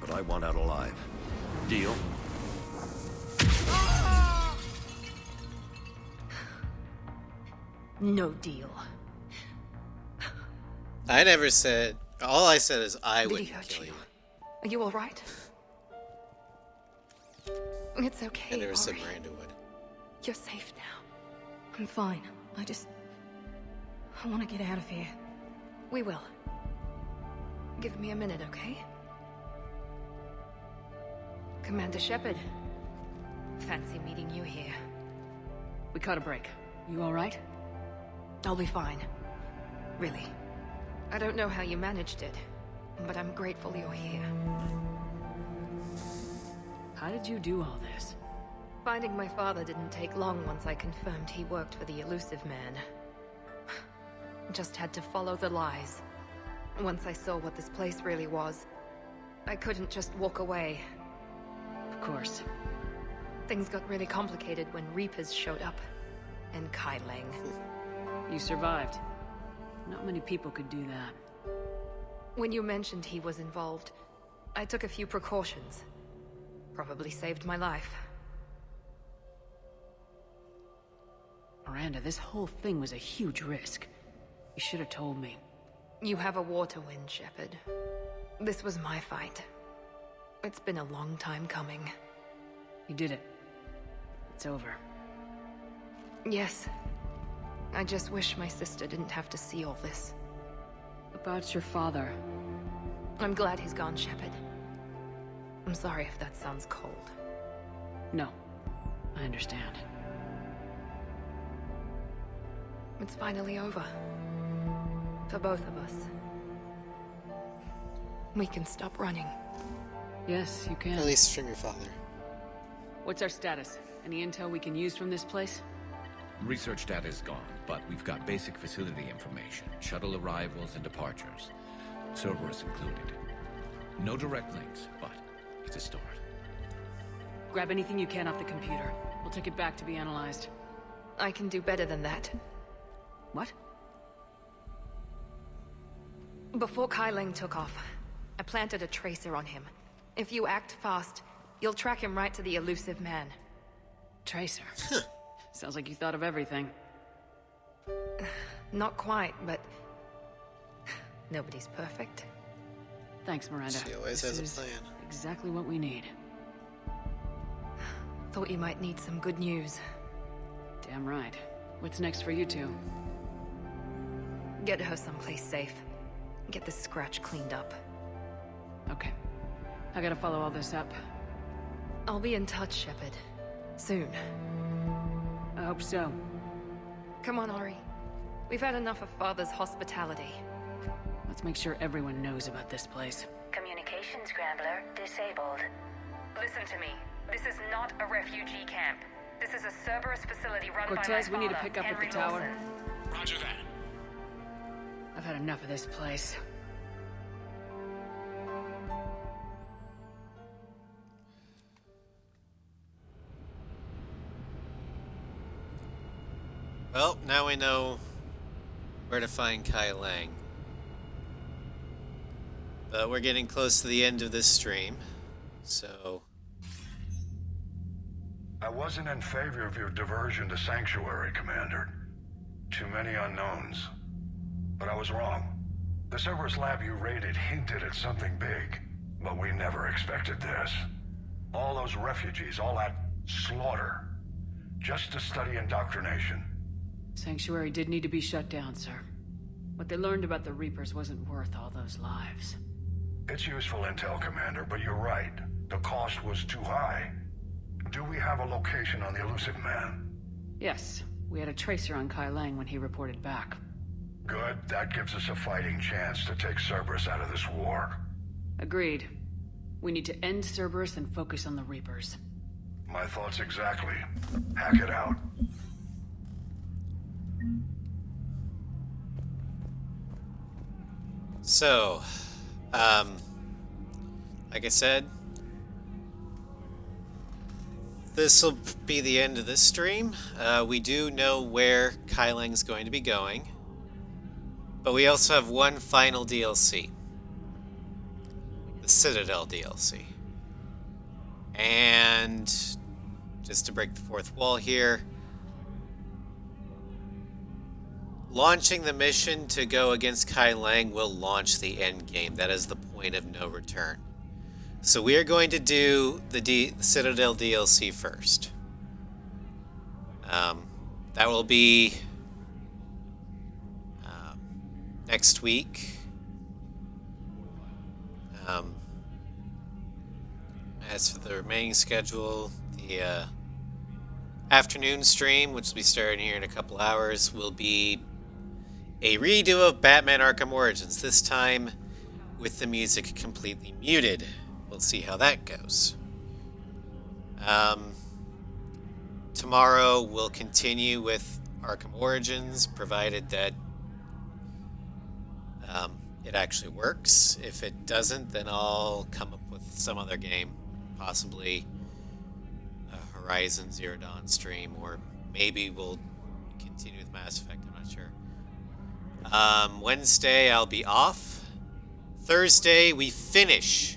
But I want out alive. Deal? No deal. I never said. All I said is I Did he wouldn't hurt kill you. Are you all right? It's okay. I never said Ori. Miranda would. You're safe now. I'm fine. I want to get out of here. We will. Give me a minute, okay? Commander Shepard. Fancy meeting you here. We caught a break. You all right? I'll be fine. Really. I don't know how you managed it, but I'm grateful you're here. How did you do all this? Finding my father didn't take long once I confirmed he worked for the Elusive Man. Just had to follow the lies. Once I saw what this place really was, I couldn't just walk away. Of course. Things got really complicated when Reapers showed up. And Kai Lang. You survived. Not many people could do that. When you mentioned he was involved, I took a few precautions. Probably saved my life. Miranda, this whole thing was a huge risk. You should have told me. You have a war to win, Shepard. This was my fight. It's been a long time coming. You did it. It's over. Yes. I just wish my sister didn't have to see all this. About your father. I'm glad he's gone, Shepard. I'm sorry if that sounds cold. No. I understand. It's finally over. For both of us. We can stop running. Yes, you can. At least from your father. What's our status? Any intel we can use from this place? Research data is gone, but we've got basic facility information, shuttle arrivals and departures, Cerberus included. No direct links, but It's a start. Grab anything you can off the computer. We'll take it back to be analyzed. I can do better than that. What? Before Kai Leng took off, I planted a tracer on him. If you act fast, you'll track him right to the elusive man. Tracer? Sounds like you thought of everything. Not quite, but... nobody's perfect. Thanks, Miranda. She always has a plan. Exactly what we need. Thought you might need some good news. Damn right. What's next for you two? Get her someplace safe. Get this scratch cleaned up. Okay. I gotta follow all this up. I'll be in touch, Shepard. Soon. I hope so. Come on, Ori. We've had enough of Father's hospitality. Let's make sure everyone knows about this place. Communication scrambler disabled. Listen to me. This is not a refugee camp. This is a Cerberus facility run by my Cortez, father, we need to pick up Henry at the tower. Lawson. Roger that. I've had enough of this place. Well, now we know where to find Kai Leng. But we're getting close to the end of this stream, so... I wasn't in favor of your diversion to Sanctuary, Commander. Too many unknowns. But I was wrong. The Cerberus lab you raided hinted at something big, but we never expected this. All those refugees, all that slaughter, just to study indoctrination. Sanctuary did need to be shut down, sir. What they learned about the Reapers wasn't worth all those lives. It's useful intel, Commander, but you're right. The cost was too high. Do we have a location on the elusive man? Yes, we had a tracer on Kai Leng when he reported back. Good. That gives us a fighting chance to take Cerberus out of this war. Agreed. We need to end Cerberus and focus on the Reapers. My thoughts exactly. Hack it out. So, like I said, this will be the end of this stream. We do know where Kai Leng's going to be going, but we also have one final DLC. The Citadel DLC. And just to break the fourth wall here, launching the mission to go against Kai Leng will launch the end game. That is the point of no return. So we are going to do the Citadel DLC first. That will be next week. As for the remaining schedule, the afternoon stream, which will be starting here in a couple hours, will be a redo of Batman Arkham Origins, this time with the music completely muted. We'll see how that goes. Tomorrow we'll continue with Arkham Origins, provided that it actually works. If it doesn't, then I'll come up with some other game, possibly a Horizon Zero Dawn stream, or maybe we'll continue with Mass Effect, I'm not sure. Wednesday I'll be off. Thursday we finish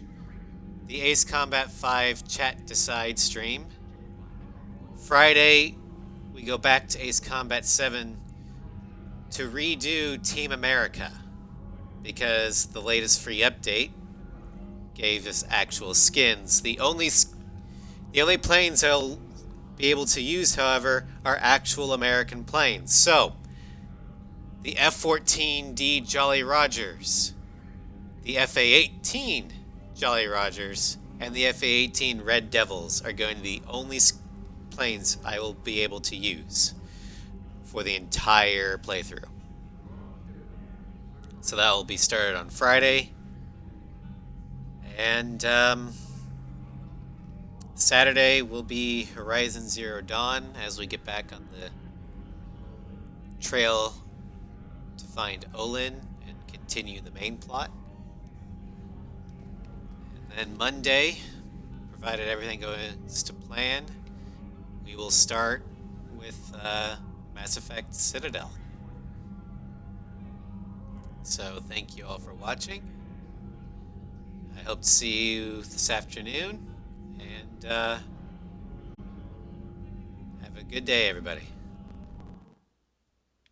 the Ace Combat 5 Chat Decide stream. Friday we go back to Ace Combat 7 to redo Team America, because the latest free update gave us actual skins. The only planes I'll be able to use, however, are actual American planes. So, the F-14D Jolly Rogers, the FA-18 Jolly Rogers, and the FA-18 Red Devils are going to be the only planes I will be able to use for the entire playthrough. So that will be started on Friday. And Saturday will be Horizon Zero Dawn as we get back on the trail to find Olin and continue the main plot. And then Monday provided everything goes to plan, we will start with Mass Effect Citadel. So thank you all for watching. I hope to see you this afternoon, and have a good day, everybody.